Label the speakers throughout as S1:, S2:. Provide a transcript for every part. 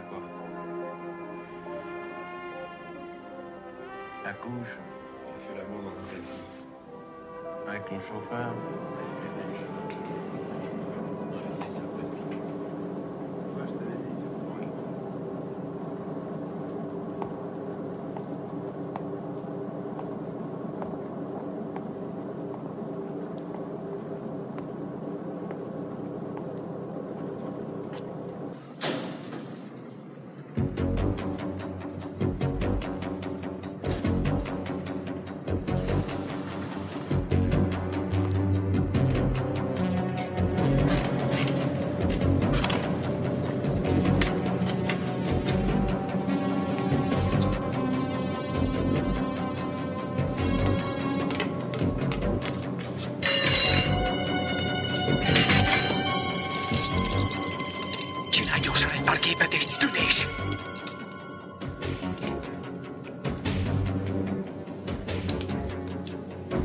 S1: quoi? La couche. On fait l'amour dans un taxi. Avec ton chauffeur.
S2: Képet és tűnés!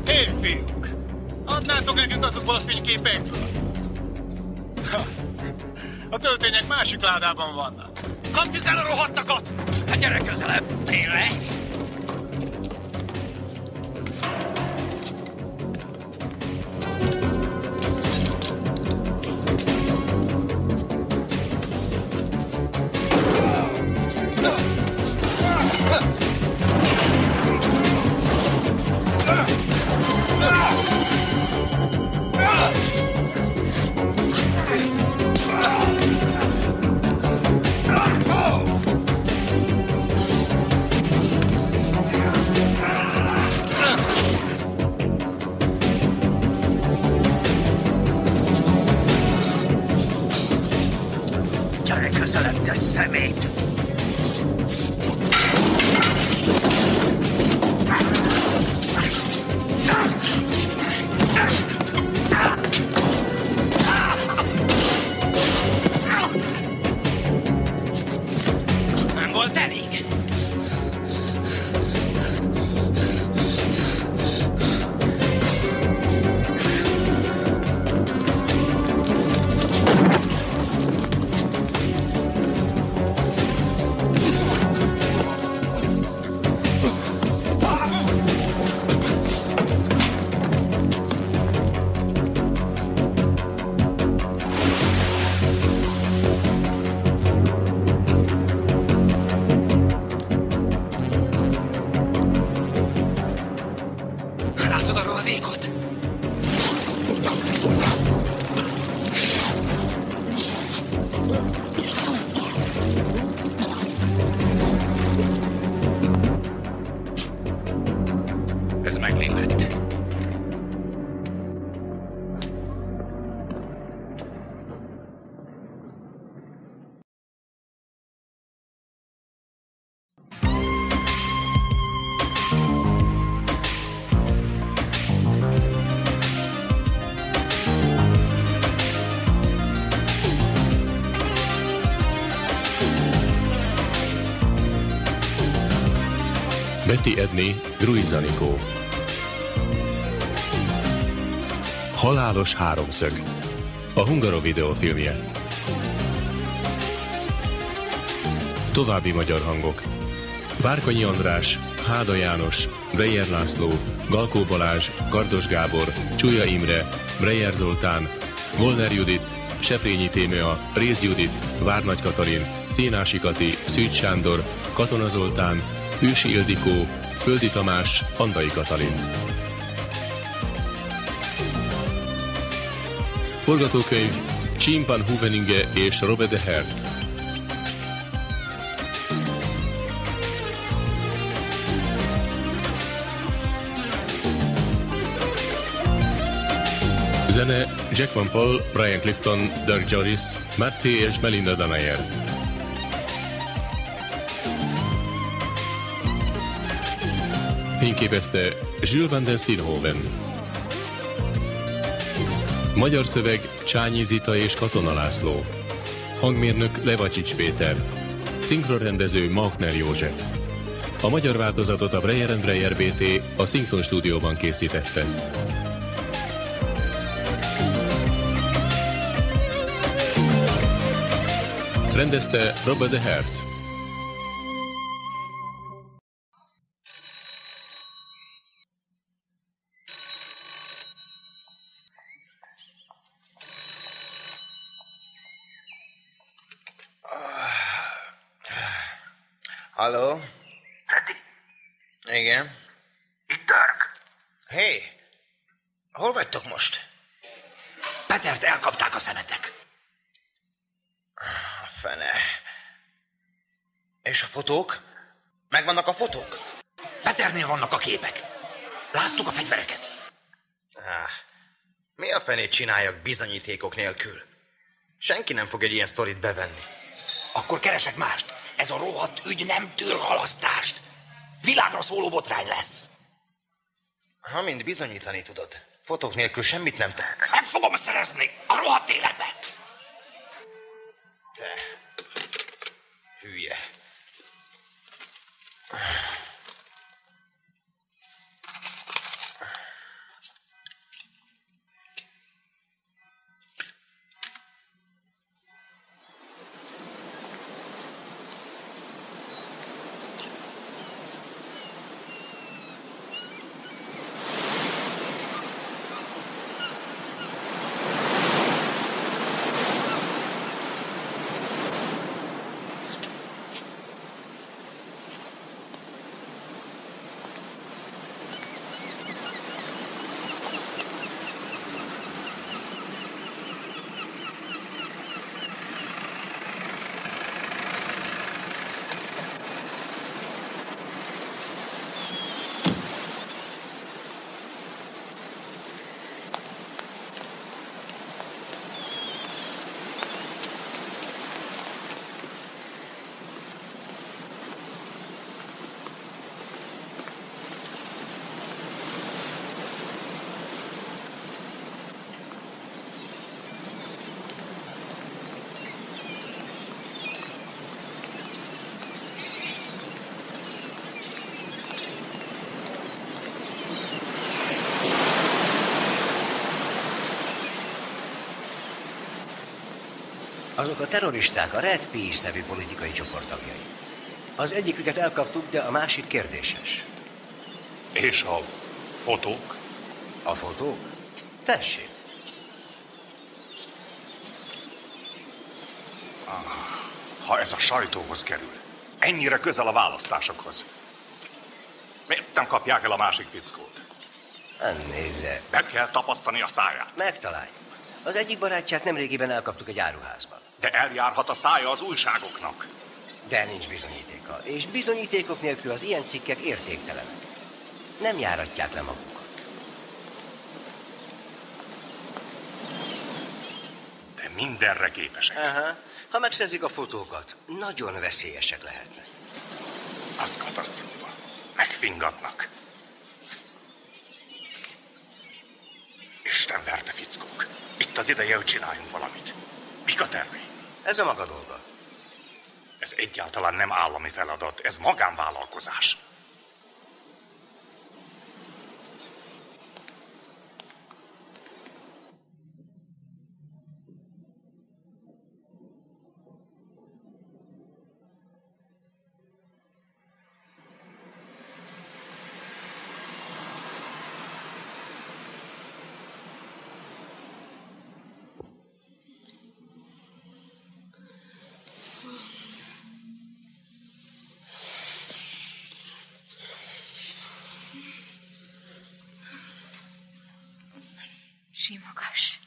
S3: Hé, fiúk! Adnátok nekünk azokból a fényképekből? A töltények másik ládában vannak. Kapjuk el a rohadtakat!
S2: Hát gyere közelebb, tényleg! Gyere közelebb, te szemét! Nem volt elég? Látod a rohadékot? Ez meglépett.
S4: Betty Edney, Ruiz Anikó. Halálos háromszög. A Hungarovideo filmje. További magyar hangok. Várkonyi András, Háda János, Breyer László, Galkó Balázs, Kardos Gábor, Csúlya Imre, Breyer Zoltán, Volner Judit, Seprényi Témea, Réz Judit, Várnagy Katalin, Szénási Kati, Szűcs Sándor, Katona Zoltán, Ősi Ildikó, Földi Tamás, Andai Katalin. Forgatókönyv Chimpan Huveninge és Robert de Hert. Zene Jack Van Paul, Brian Clifton, Dirk Joris, Marty és Melinda Danayer. Fényképezte Jules van den Steenhoven. Magyar szöveg Csányi Zita és Katona László. Hangmérnök Levacsics Péter. Szinkronrendező Maukner József. A magyar változatot a Breyer & Breyer BT a Szinkron stúdióban készítette. Rendezte Robert de Hert.
S5: Halló?
S2: Freddy,
S5: Igen.
S2: itt Dirk.
S5: Hé, hol vagytok most?
S2: Petert elkapták a szemetek.
S5: A fene. És a fotók? Megvannak a fotók?
S2: Peternél vannak a képek. Láttuk a fegyvereket.
S5: Mi a fenét csináljak bizonyítékok nélkül? Senki nem fog egy ilyen sztorit bevenni.
S2: Akkor keresek mást. Ez a rohadt ügy nem tűr halasztást. Világra szóló botrány lesz.
S5: Ha mind bizonyítani tudod. Fotók nélkül semmit nem tehetek.
S2: Meg fogom szerezni a rohadt életbe.
S5: Te hülye.
S6: Azok a terroristák a Red Peace nevű politikai csoport tagjai. Az egyiküket elkaptuk, de a másik kérdéses.
S3: És a fotók?
S6: A fotók? Tessék.
S3: Ha ez a sajtóhoz kerül, ennyire közel a választásokhoz, miért nem kapják el a másik fickót?
S6: Nézze.
S3: Be kell tapasztani a száját.
S6: Megtaláljuk. Az egyik barátját nemrégiben elkaptuk egy áruházban.
S3: De eljárhat a szája az újságoknak.
S6: De nincs bizonyítéka. És bizonyítékok nélkül az ilyen cikkek értéktelenek. Nem járatják le magukat.
S3: De mindenre képesek.
S6: Aha. Ha megszerzik a fotókat, nagyon veszélyesek lehetnek.
S3: Az katasztrófa. Megfingatnak. Isten verte fickók. Itt az ideje, hogy csináljunk valamit. Mik a tervei?
S6: Ez a maga dolga.
S3: Ez egyáltalán nem állami feladat, ez magánvállalkozás.
S7: Simogass.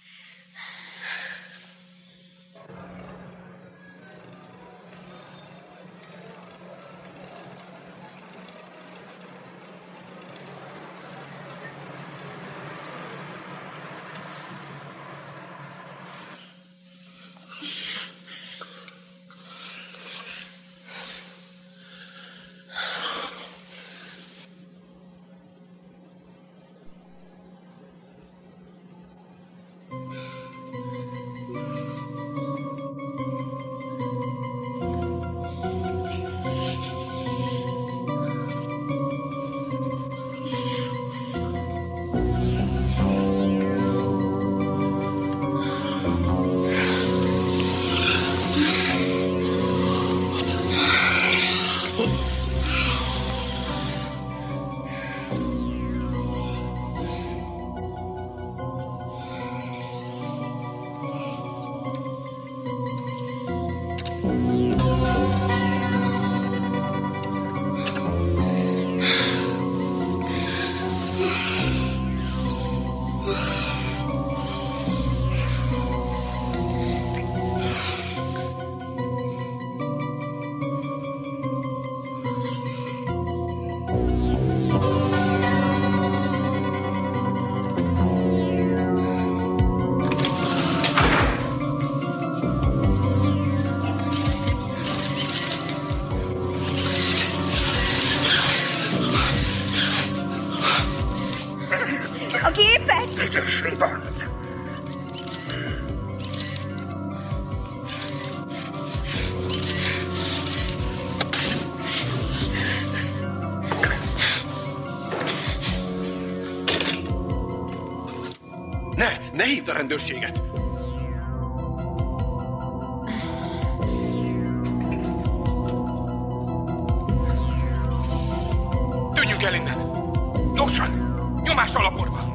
S7: A gépet!
S3: Ügyes ribanc!
S1: Ne hívd a rendőrséget! Tűnjünk el innen! Gyorsan! Nyomás alaporba!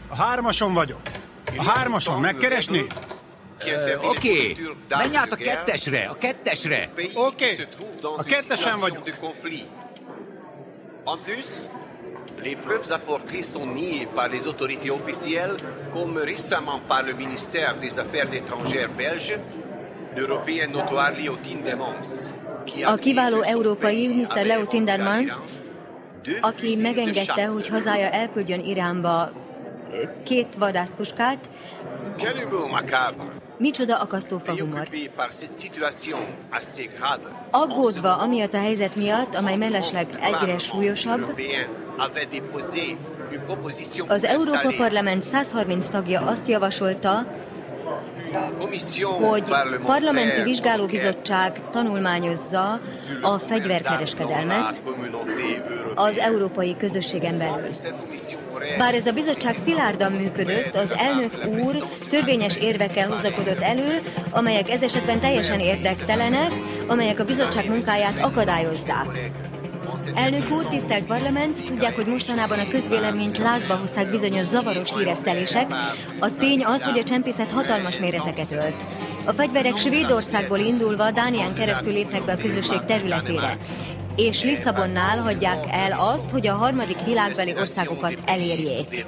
S8: A 3-ason vagyok. A 3-ason megkeresni?
S9: Oké. Menj át a 2-esre, a 2-esre.
S8: Oké. A 2-esen vagyok.
S10: En plus, les preuves apportées sont niées par les autorités officielles, comme récemment par le ministère des Affaires étrangères belge, l'Européen notoire Leo Tindemans.
S7: A kiváló európai Mr. Leo Tindemans, aki megengedte, hogy hazája elküldjön Iránba 2 vadászpuskát. Micsoda akasztófa humor. Aggódva amiatt a helyzet miatt, amely mellesleg egyre súlyosabb, az Európa Parlament 130 tagja azt javasolta, hogy parlamenti vizsgálóbizottság tanulmányozza a fegyverkereskedelmet az európai közösségen belül. Bár ez a bizottság szilárdan működött, az elnök úr törvényes érvekkel hozakodott elő, amelyek ez esetben teljesen érdektelenek, amelyek a bizottság munkáját akadályozzák. Elnök úr, tisztelt parlament, tudják, hogy mostanában a közvéleményt lázba hozták bizonyos zavaros híresztelések. A tény az, hogy a csempészet hatalmas méreteket ölt. A fegyverek Svédországból indulva Dánián keresztül lépnek be a közösség területére. És Lisszabonnál hagyják el azt, hogy a harmadik világbeli országokat elérjék.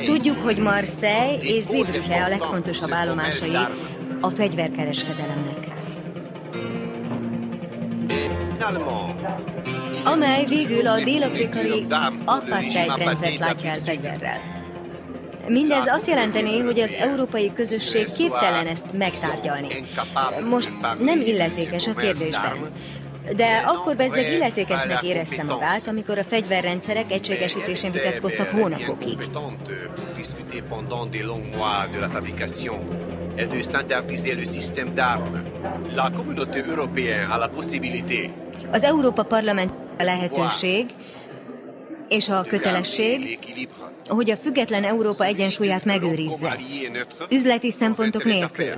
S7: Tudjuk, hogy Marseille és Zeebrugge a legfontosabb állomásai a fegyverkereskedelemnek, amely végül a dél-afrikai apartheid rendszert látja el fegyverrel. Mindez azt jelenteni, hogy az európai közösség képtelen ezt megtárgyalni. Most nem illetékes a kérdésben. De akkor bezzeg illetékesnek érezte magát, amikor a fegyverrendszerek egységesítésén vitatkoztak hónapokig. Az Európa Parlament a lehetőség és a kötelesség, hogy a független Európa egyensúlyát megőrizze, üzleti szempontok nélkül.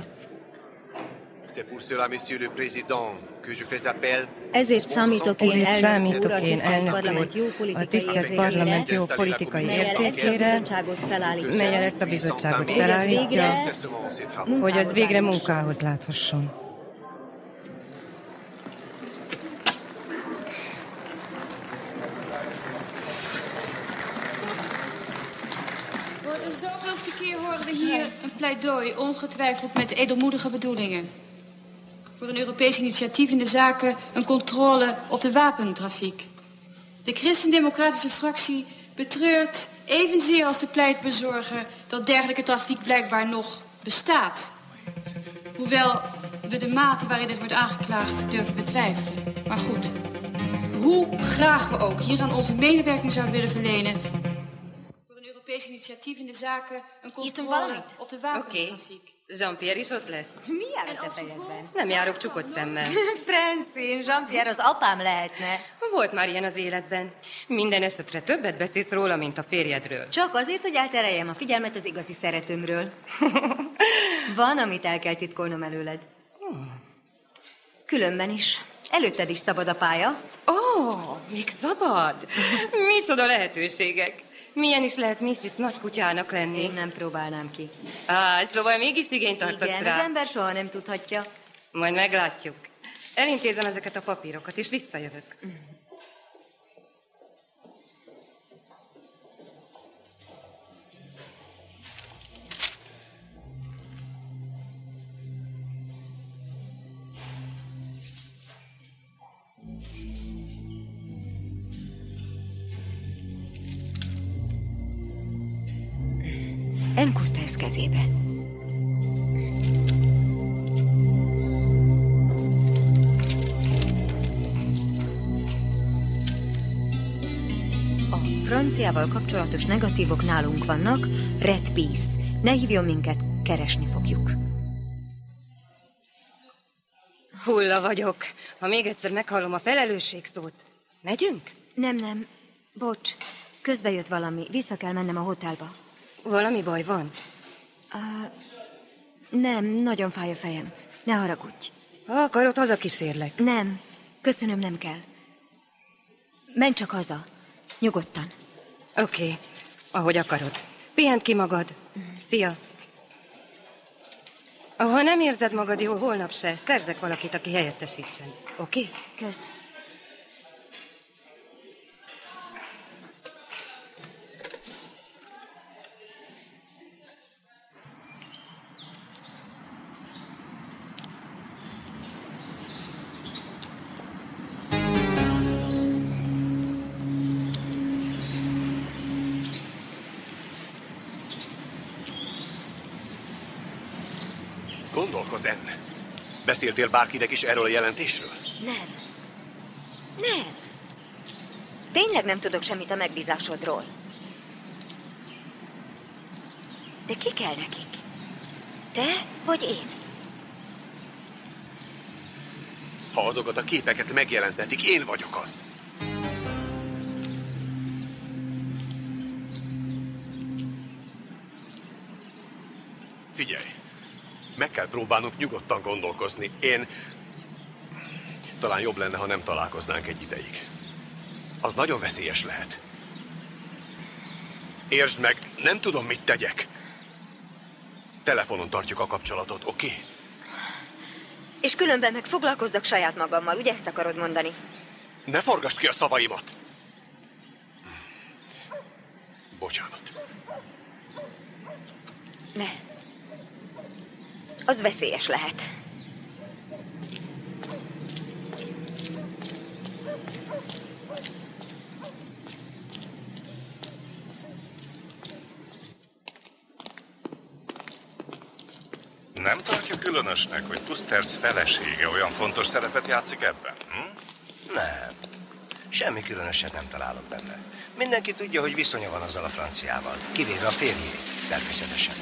S7: Ezért számítok én, elnök úr, a tisztelt parlament jó politikai érzékére, melyel ezt a bizottságot felállítja, hogy az végre munkához láthasson.
S11: Voor de zoveelste keer horen we hier een pleidooi, ongetwijfeld met edelmoedige bedoelingen. Voor een Europees initiatief in de zaken een controle op de wapentrafiek. De christendemocratische fractie betreurt evenzeer als de pleitbezorger dat dergelijke trafiek blijkbaar nog bestaat. Hoewel we de mate waarin dit wordt aangeklaagd durven betwijfelen. Maar goed, hoe graag we ook hieraan onze medewerking zouden willen verlenen. Voor een Europees initiatief in de zaken een controle op de wapentrafiek.
S12: Jean-Pierre is ott lesz?
S7: Mi jár a te fejedben?
S12: Nem járok csukott szemmel.
S7: Francine, Jean-Pierre az apám lehetne.
S12: Volt már ilyen az életben. Minden esetre többet beszélsz róla, mint a férjedről.
S7: Csak azért, hogy eltereljem a figyelmet az igazi szeretőmről. Van, amit el kell titkolnom előled. Különben is. Előtted is szabad a pálya.
S12: Még szabad? Micsoda lehetőségek. Milyen is lehet Mrs. Nagykutyának lenni?
S7: Én nem próbálnám ki.
S12: Szóval mégis igényt tartasz
S7: Igen,
S12: rá.
S7: az ember soha nem tudhatja.
S12: Majd meglátjuk. Elintézem ezeket a papírokat, és visszajövök.
S7: Enkusters kezébe. A franciával kapcsolatos negatívok nálunk vannak. Red Peace. Ne hívjon minket, keresni fogjuk.
S12: Hulla vagyok. Ha még egyszer meghallom a felelősség szót. Megyünk?
S7: Nem. Bocs, közbe jött valami. Vissza kell mennem a hotelba.
S12: Valami baj van?
S7: Nem, nagyon fáj a fejem. Ne haragudj.
S12: Ha akarod, hazakísérlek.
S7: Nem, köszönöm, nem kell. Menj csak haza. Nyugodtan.
S12: Oké, ahogy akarod. Pihent ki magad. Szia. Ha nem érzed magad jól, holnap se, szerzek valakit, aki helyettesítsen. Oké?
S7: Kösz.
S10: Gondolkozz, Anne. Beszéltél bárkinek is erről a jelentésről?
S7: Nem. Tényleg nem tudok semmit a megbízásodról. De ki kell nekik? Te vagy én?
S10: Ha azokat a képeket megjelentetik, én vagyok az. Figyelj! Meg kell próbálnunk nyugodtan gondolkozni. Talán jobb lenne, ha nem találkoznánk egy ideig. Az nagyon veszélyes lehet. Értsd meg, nem tudom, mit tegyek. Telefonon tartjuk a kapcsolatot, oké?
S7: És különben meg foglalkozzak saját magammal, ugye ezt akarod mondani?
S10: Ne forgasd ki a szavaimat! Bocsánat.
S7: Ne. Az veszélyes lehet.
S3: Nem tartja különösnek, hogy Kusters felesége olyan fontos szerepet játszik ebben?
S6: Nem. Semmi különöset nem találok benne. Mindenki tudja, hogy viszonya van azzal a franciával, kivéve a férjét, természetesen.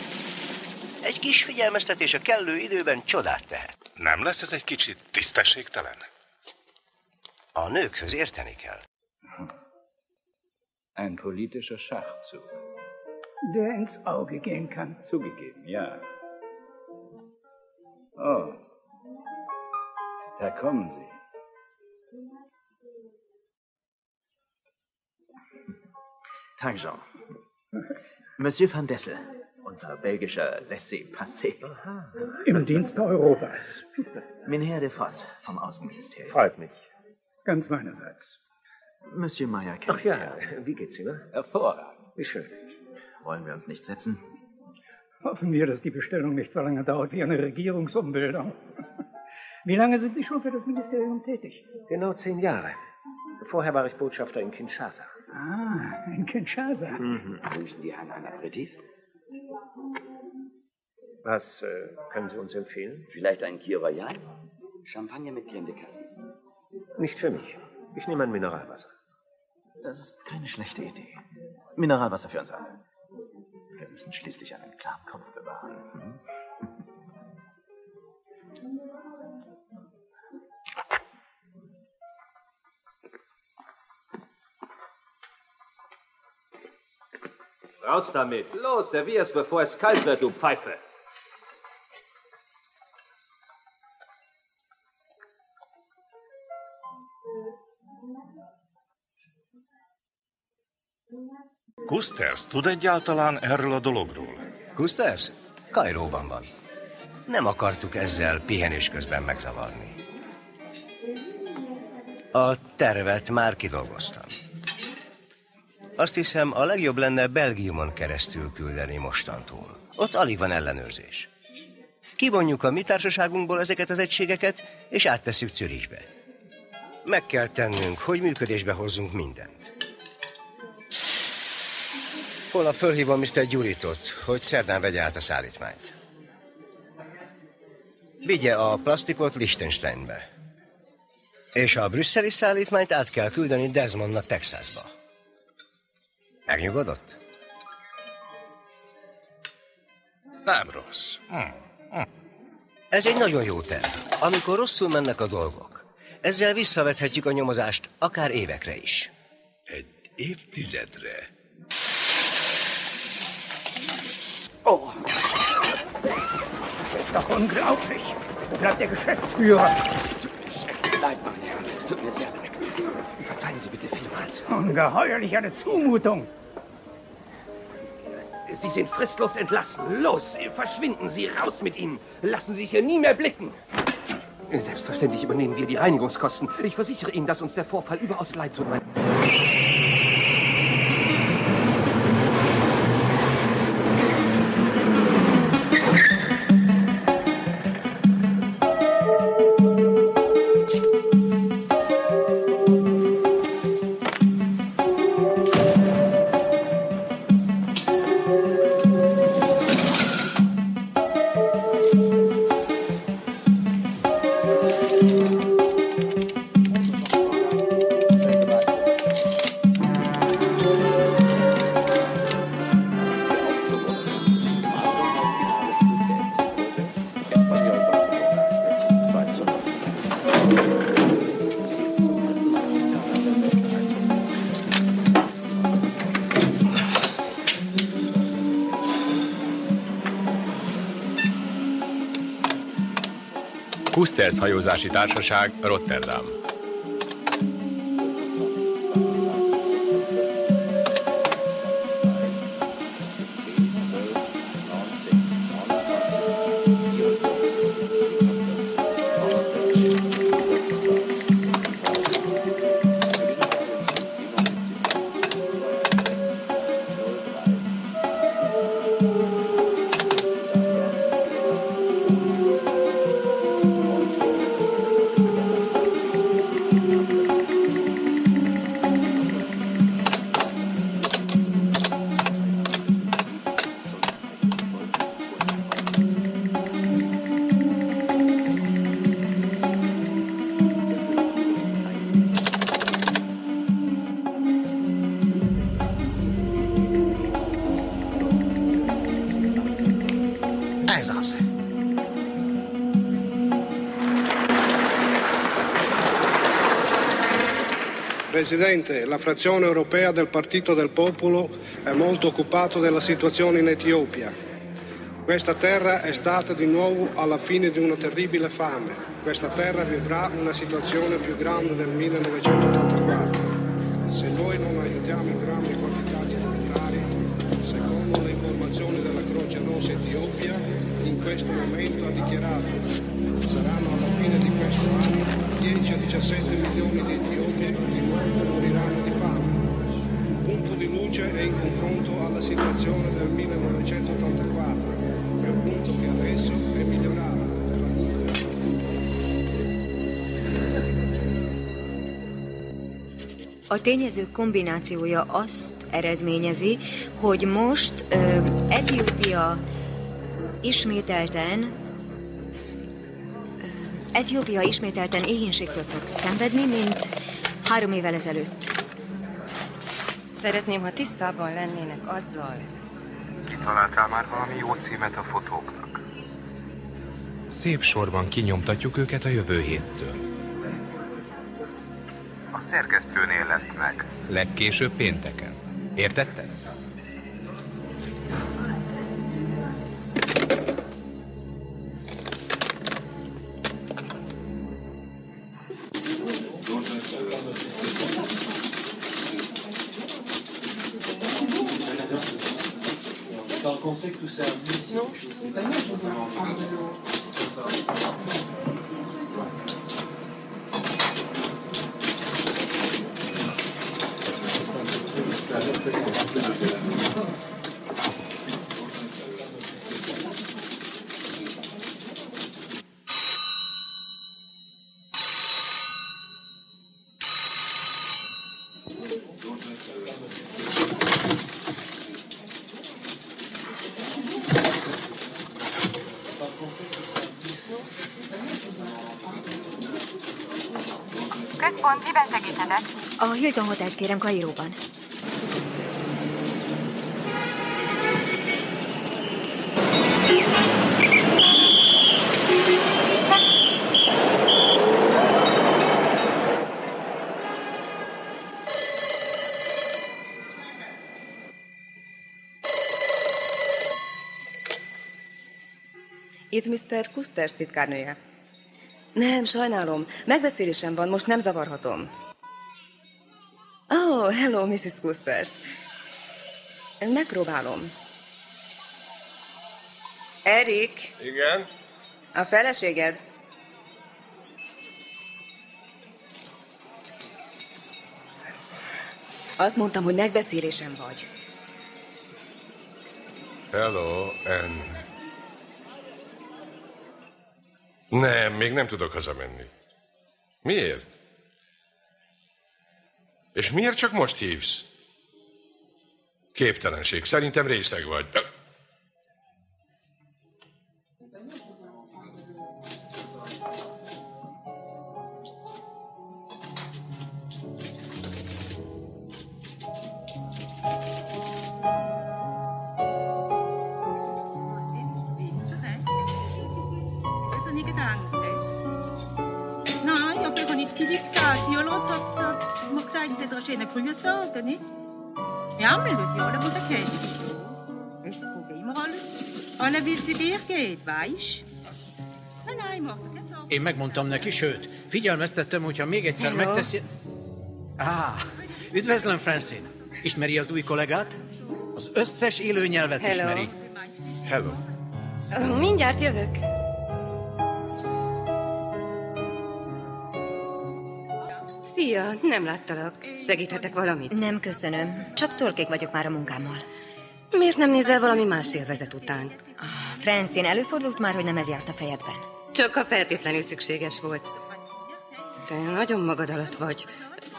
S6: Egy kis figyelmeztetés a kellő időben csodát tehet.
S3: Nem lesz ez egy kicsit tisztességtelen?
S6: A nőkhöz érteni kell.
S13: Ein politischer Schachzug.
S14: Der ins Auge gehen kann.
S13: Zugegeben, ja. Oh, da kommen Sie.
S15: Tag, Jean. Monsieur van Dessel, unser belgischer Laissez-Passer.
S14: Im Dienste Europas.
S15: Mynheer de Vos vom Außenministerium.
S14: Freut mich. Ganz meinerseits.
S15: Monsieur Meyer kennt
S6: Ach ja, wie geht's Ihnen?
S15: Hervorragend. Wie schön. Wollen wir uns nicht setzen?
S14: Hoffen wir, dass die Bestellung nicht so lange dauert wie eine Regierungsumbildung. Wie lange sind Sie schon für das Ministerium tätig?
S6: Genau 10 Jahre. Vorher war ich Botschafter in Kinshasa.
S14: Ah, in Kinshasa.
S15: Wünschen die Herren ein Aperitif?
S6: Was können Sie uns empfehlen?
S15: Vielleicht ein Kir Royal? Champagner mit Crème de Cassis.
S6: Nicht für mich. Ich nehme ein Mineralwasser.
S15: Das ist keine schlechte Idee. Mineralwasser für uns alle. Wir müssen schließlich einen klaren Kopf bewahren.
S16: Raus damit. Los, servier's, bevor es kalt wird, du Pfeife.
S3: Kusters, tud egyáltalán erről a dologról?
S6: Kusters? Kairóban van. Nem akartuk ezzel pihenés közben megzavarni. A tervet már kidolgoztam. Azt hiszem, a legjobb lenne Belgiumon keresztül küldeni mostantól. Ott alig van ellenőrzés. Kivonjuk a mi társaságunkból ezeket az egységeket, és áttesszük Zürichbe. Meg kell tennünk, hogy működésbe hozzunk mindent. Holnap fölhívom Mr. Gyuritot, hogy szerdán vegye át a szállítmányt. Vigye a plastikot Liechtensteinbe. És a brüsszeli szállítmányt át kell küldeni Desmondnak Texasba. Megnyugodott?
S3: Nem rossz.
S6: Ez egy nagyon jó terv. Amikor rosszul mennek a dolgok, ezzel visszavethetjük a nyomozást akár évekre is.
S3: Egy évtizedre.
S14: Oh. Das ist doch unglaublich. Wo bleibt der Geschäftsführer?
S15: Es tut mir schrecklich leid, meine Herren. Es tut mir sehr leid. Verzeihen Sie bitte vielmals.
S14: Ungeheuerlich, eine Zumutung.
S9: Sie sind fristlos entlassen. Los, verschwinden Sie, raus mit Ihnen. Lassen Sie sich hier nie mehr blicken. Selbstverständlich übernehmen wir die Reinigungskosten. Ich versichere Ihnen, dass uns der Vorfall überaus leid tut, mein...
S4: Kusters hajózási társaság, Rotterdam.
S17: Presidente, la frazione europea del Partito del Popolo è molto occupato della situazione in Etiopia. Questa terra è stata di nuovo alla fine di una terribile fame. Questa terra vivrà una situazione più grande del 1984. Se noi non aiutiamo in grandi quantità di alimentari, secondo le informazioni della Croce Rossa Etiopia, in questo momento ha dichiarato saranno alla fine di questo anno 10 a 17 milioni di etiopi di nuovo moriranno di fame. Un punto di luce è in confronto alla situazione del 1984, è un punto che adesso è migliorato.
S7: A tényezők kombinációja azt eredményezi, hogy most Etiópia ismételten éhínségtől fog szenvedni, mint 3 évvel ezelőtt.
S12: Szeretném, ha tisztában lennének azzal.
S18: Kitaláltál már valami jó címet a fotóknak?
S4: Szép sorban kinyomtatjuk őket a jövő héttől.
S18: A szerkesztőnél lesz meg.
S4: Legkésőbb pénteken. Értetted?
S19: T'as rencontré que tout ça?
S12: Non, je trouve pas. Je vois en vélo.
S7: Központ, miben segíthetek? A Hilton Hotelt kérem Kairóban.
S12: Itt Mr. Kusters titkárnője. Nem, sajnálom. Megbeszélésem van, most nem zavarhatom. Oh, hello, Mrs. Kusters. Megpróbálom. Erik.
S1: Igen?
S12: A feleséged. Azt mondtam, hogy megbeszélésem vagy.
S3: Hello, Anne. Nem, még nem tudok hazamenni. Miért? És miért csak most hívsz? Képtelenség. Szerintem részeg vagy.
S20: Ja, melodie, dat kent je. Is het probleem er alles? Alle wil ze weer kijken, wees?
S14: Én megmondtam neki, sőt, figyelmeztettem, hogyha még egyszer megteszi... Üdvözlöm, Francine. Ismeri az új kollégát? Az összes élő nyelvet ismeri.
S3: Hello.
S12: Mindjárt jövök. Szia, nem láttalak. Segíthetek valamit?
S7: Nem, köszönöm. Csak torkék vagyok már a munkámmal.
S12: Miért nem nézel valami más élvezet után?
S7: Francine, előfordult már, hogy nem ez járt a fejedben?
S12: Csak ha feltétlenül szükséges volt. Te nagyon magad alatt vagy.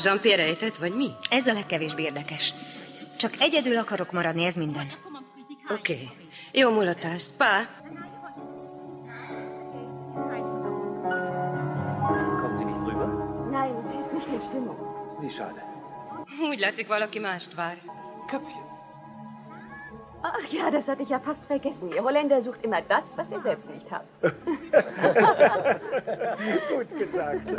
S12: Jean-Pierre ejtett, vagy mi?
S7: Ez a legkevésbé érdekes. Csak egyedül akarok maradni, ez minden.
S12: Oké. Jó mulatást. Pá!
S19: Nein, sie ist nicht in Stimmung. Wie schade.
S12: Úgy látszik, valaki mást vár.
S19: Köpfchen. Ach ja, das hatte ich ja fast vergessen. Ihr Holländer sucht immer das, was ihr selbst nicht habt.
S14: Gut gesagt.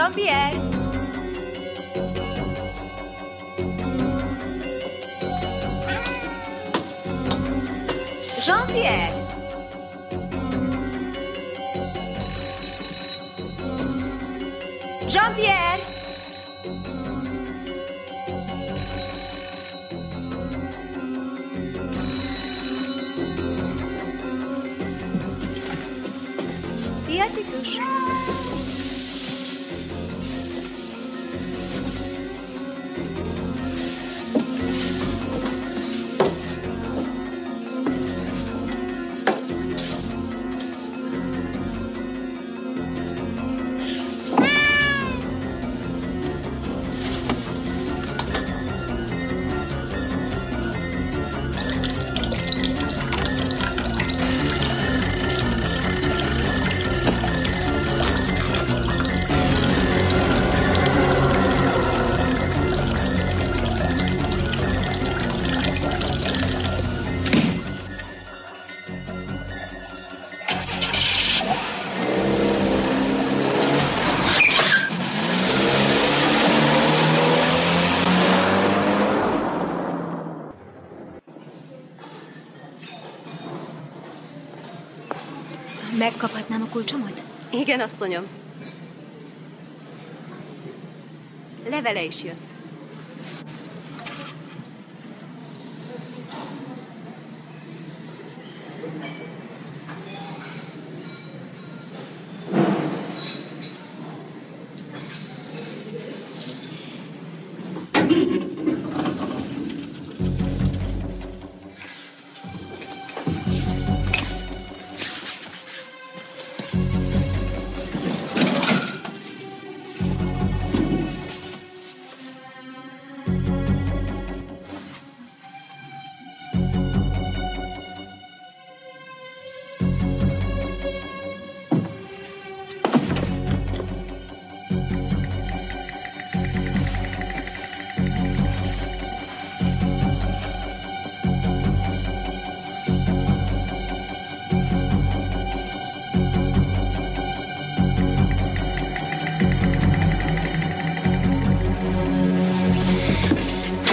S7: Jean-Pierre! Jean-Pierre! Jean-Pierre! Szia, Cicus! Megkaphatnám a kulcsomat?
S21: Igen, asszonyom. Levele is jött.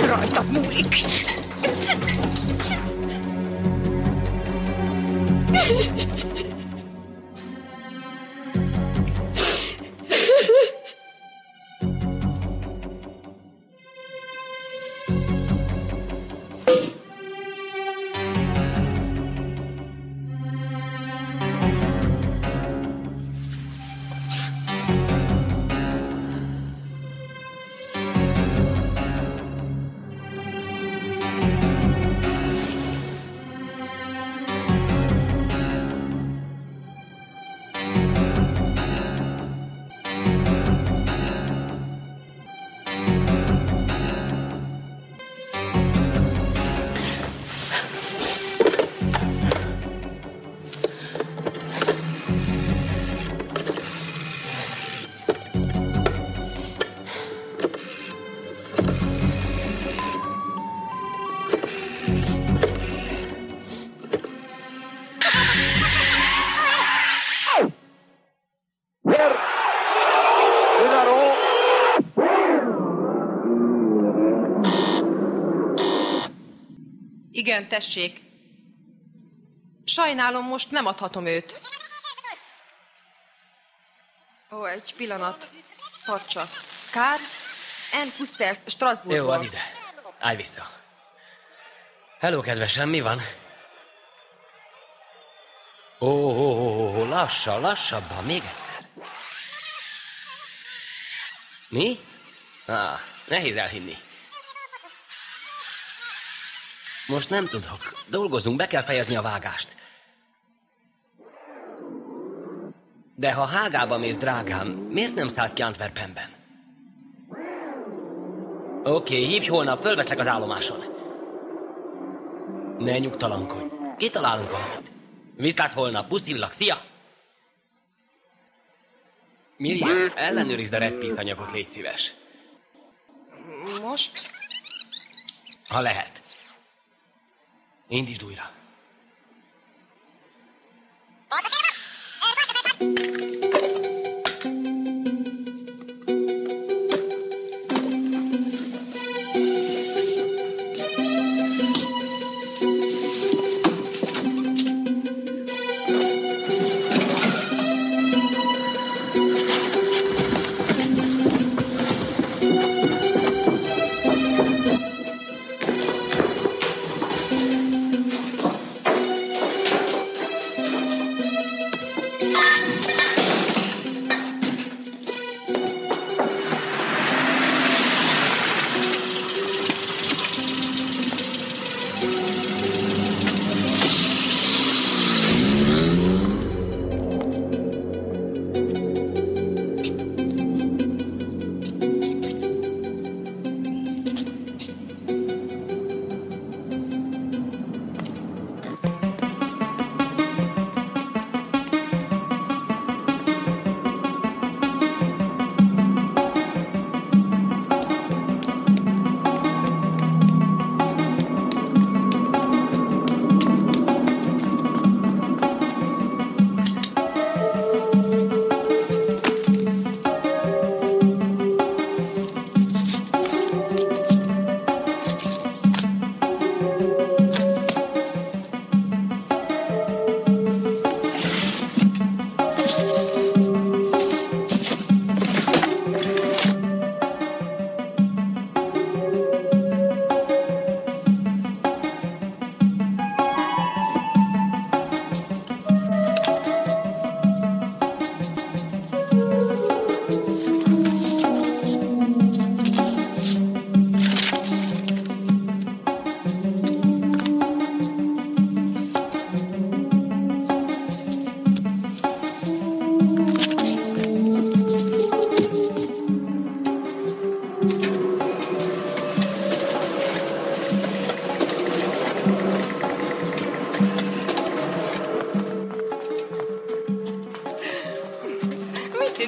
S2: Rajtad múlik!
S22: Igen, tessék. Sajnálom, most nem adhatom őt. Ó, egy pillanat. Harcsa. Kár, N. Kusters, Strasbourgból.
S23: Jó, add ide. Állj vissza. Hello, kedvesem, mi van? Ó, lassabban, még egyszer. Mi? Nehéz elhinni. Most nem tudok. Dolgozunk, be kell fejezni a vágást. De ha Hágába mész, drágám, miért nem szállsz ki Antwerpenben? Oké, hívj holnap, fölveszlek az állomáson. Ne nyugtalankodj. Kitalálunk valamit. Viszlát holnap, puszillak, szia! Miriam, ellenőrizd a Red Peace anyagot, légy szíves.
S22: Most?
S23: Ha lehet. Indítsd újra.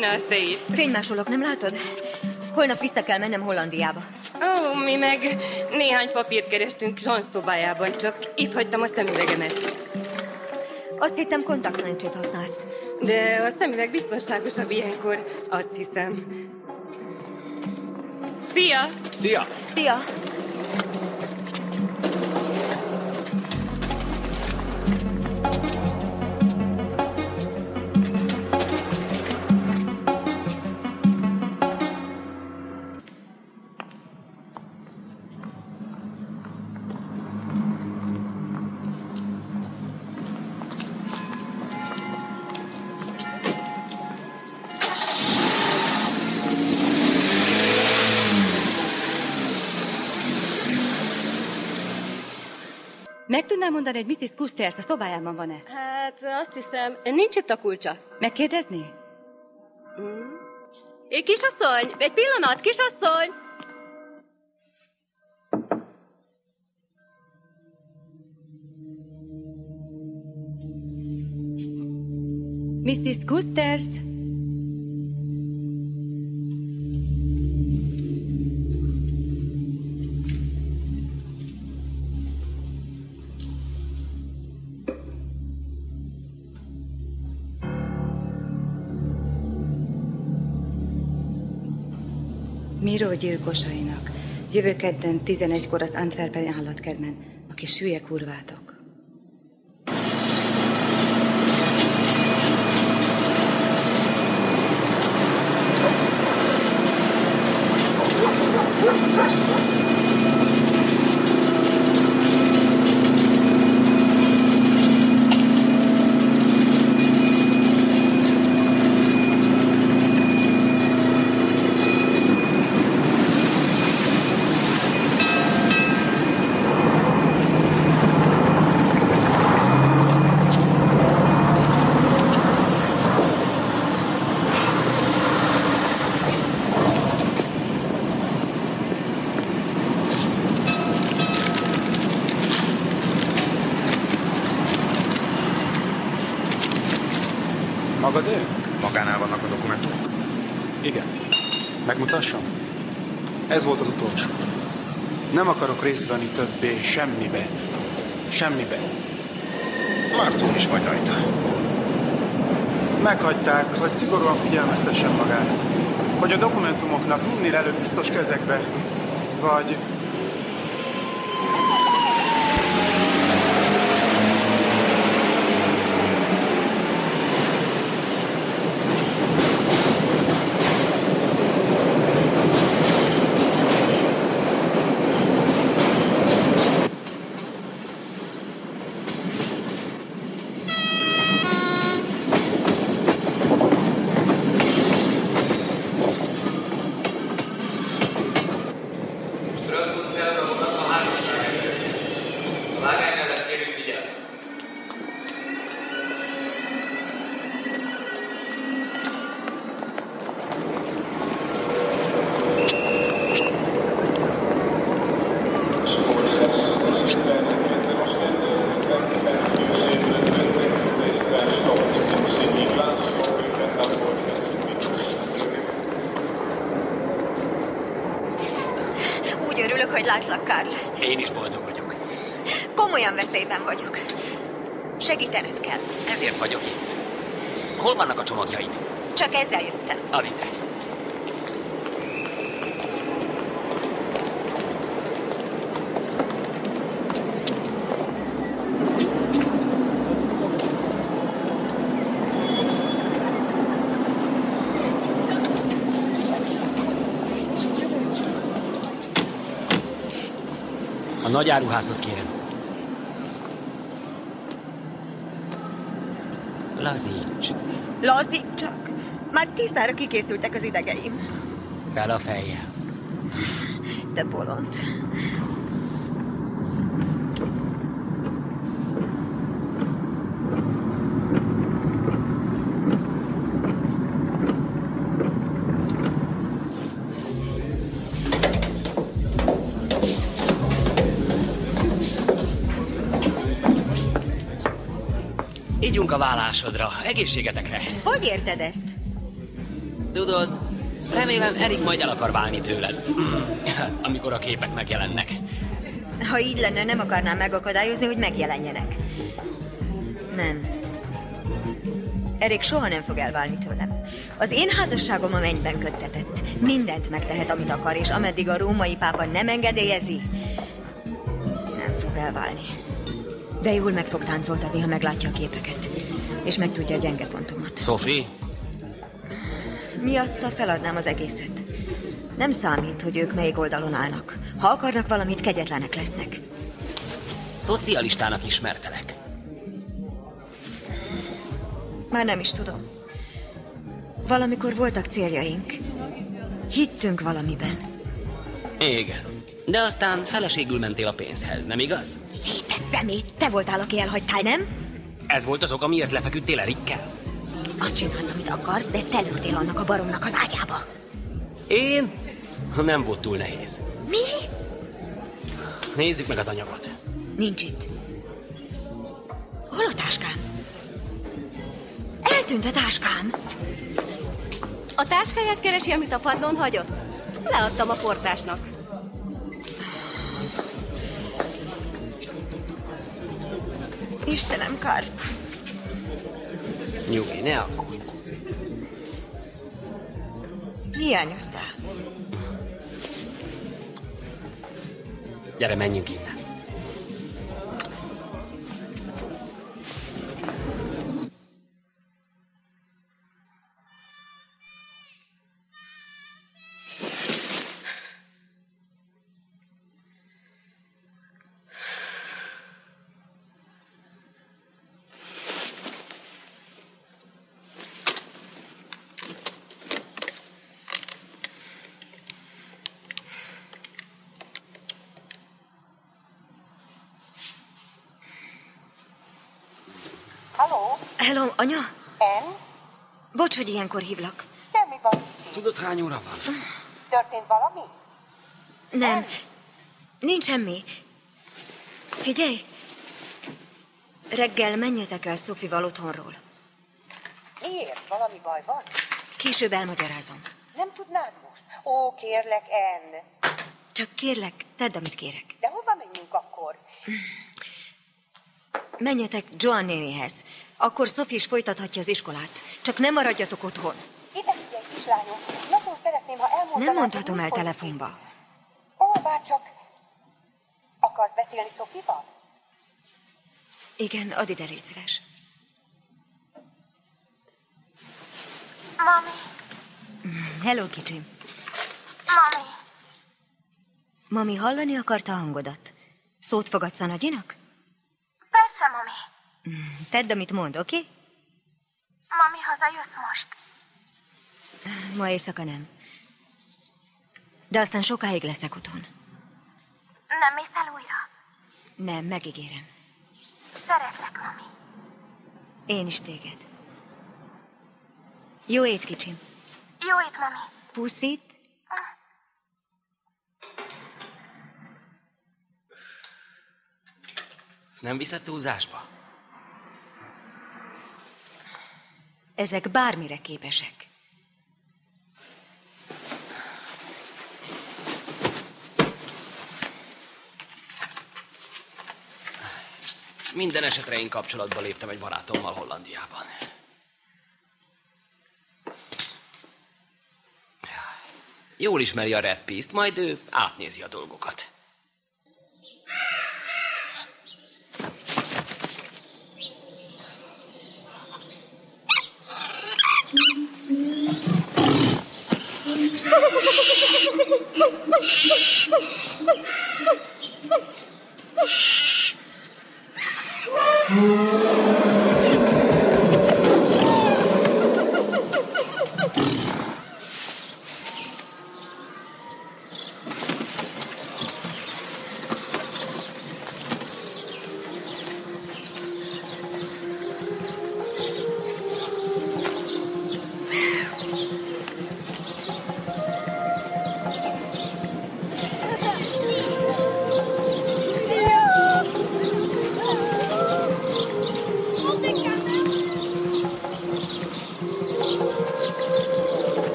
S12: csinálsz te itt?
S7: Fénymásolok, nem látod? Holnap vissza kell mennem Hollandiába.
S12: Ó, mi meg néhány papírt kerestünk Jean szobájában, csak itt hagytam a szemüvegemet.
S7: Azt hittem kontaktlencsét használsz.
S12: De a szemüveg biztonságosabb ilyenkor, azt hiszem. Szia!
S15: Szia!
S7: Szia!
S21: Meg tudnám mondani, hogy Mrs. Custers a szobájában van-e? Hát azt hiszem, nincs itt a kulcsa. Megkérdezni? Kisasszony, egy pillanat, kisasszony! Mrs. Custers? Miró gyilkosainak. Jövő kedden 11-kor az Antwerpeni állatkertben, a kis hülye kurvátok.
S5: Magad ő?
S3: Magánál vannak a dokumentumok?
S5: Igen. Megmutassam? Ez volt az utolsó. Nem akarok részt venni többé semmibe. Semmibe.
S3: Már túl is vagy rajta.
S5: Meghagyták, hogy szigorúan figyelmeztessen magát. Hogy a dokumentumoknak minél előbb biztos kezekbe. Vagy...
S7: látlak, Karl.
S23: Én is boldog vagyok.
S7: Komolyan veszélyben vagyok. Segítened kell.
S23: Ezért vagyok itt. Hol vannak a csomagjaid?
S7: Csak ezzel jöttem.
S23: Add ide. A nagy áruházhoz kérem. Lazíts.
S7: Lazítsak. Már tisztára kikészültek az idegeim.
S23: Fel a fejjel.
S7: Te bolond.
S23: Ígyunk a vállásodra, egészségetekre.
S7: Hogy érted ezt?
S23: Tudod, remélem Erik majd el akar válni tőled, amikor a képek megjelennek.
S7: Ha így lenne, nem akarnám megakadályozni, hogy megjelenjenek. Nem. Erik soha nem fog elválni tőlem. Az én házasságom a mennyben köttetett. Mindent megtehet, amit akar, és ameddig a római pápa nem engedélyezi, nem fog elválni. De jól meg fog táncoltatni, ha meglátja a képeket. És megtudja a gyenge pontomat.
S23: Sophie?
S7: Miatta feladnám az egészet. Nem számít, hogy ők melyik oldalon állnak. Ha akarnak valamit, kegyetlenek lesznek.
S23: Szocialistának ismertelek.
S7: Már nem is tudom. Valamikor voltak céljaink. Hittünk valamiben.
S23: Igen. De aztán feleségül mentél a pénzhez, nem igaz?
S7: Hé, te szemét! Te voltál, aki elhagytál, nem?
S23: Ez volt az ok, amiért lefeküdtél Erikkel?
S7: Azt csinálsz, amit akarsz, de te lőttél annak a baromnak az ágyába.
S23: Én? Nem volt túl nehéz.
S7: Mi?
S23: Nézzük meg az anyagot.
S7: Nincs itt. Hol a táskám? Eltűnt a táskám.
S8: A táskáját keresi, amit a padlón hagyott? Leadtam a portásnak.
S7: Istenem, Karl.
S23: Nyugi, ne aggódj.
S7: Hiányoztál.
S23: Gyere, menjünk innen.
S7: Hello, anya?
S10: En?
S7: Bocs, hogy ilyenkor hívlak.
S10: Semmi baj.
S23: Tudod, hány óra van?
S10: Történt valami?
S7: Nem. Nincs semmi. Figyelj! Reggel menjetek el Sophie-val otthonról.
S10: Miért? Valami baj van?
S7: Később elmagyarázom.
S10: Nem tudnád most? Ó, kérlek, En.
S7: Csak kérlek, tedd, amit kérek.
S10: De hova menjünk akkor?
S7: Menjetek Joan nénihez. Akkor Sophie is folytathatja az iskolát. Csak nem maradjatok otthon.
S10: Ide figyelj, kislányom. Nagyon szeretném, ha elmondanád...
S7: Nem mondhatom el telefonba.
S10: Ó, bárcsak... Akarsz beszélni Sophie-val?
S7: Igen, add ide, légy szíves.
S10: Mami.
S7: Hello, kicsim.
S10: Mami.
S7: Mami hallani akarta a hangodat. Szót fogadsz a nagyinak?
S10: Persze, mami.
S7: Tedd, amit mond, oké? Okay?
S10: Mami, hazajössz most?
S7: Ma éjszaka nem. De aztán sokáig leszek otthon.
S10: Nem mész el újra?
S7: Nem, megígérem.
S10: Szeretlek, mami.
S7: Én is téged. Jó ét, kicsim.
S10: Jó ét, mami.
S7: Puszit.
S23: Nem viszed túlzásba?
S7: Ezek bármire képesek.
S23: Minden esetre én kapcsolatba léptem egy barátommal Hollandiában. Jól ismeri a Red Peace-t, majd ő átnézi a dolgokat.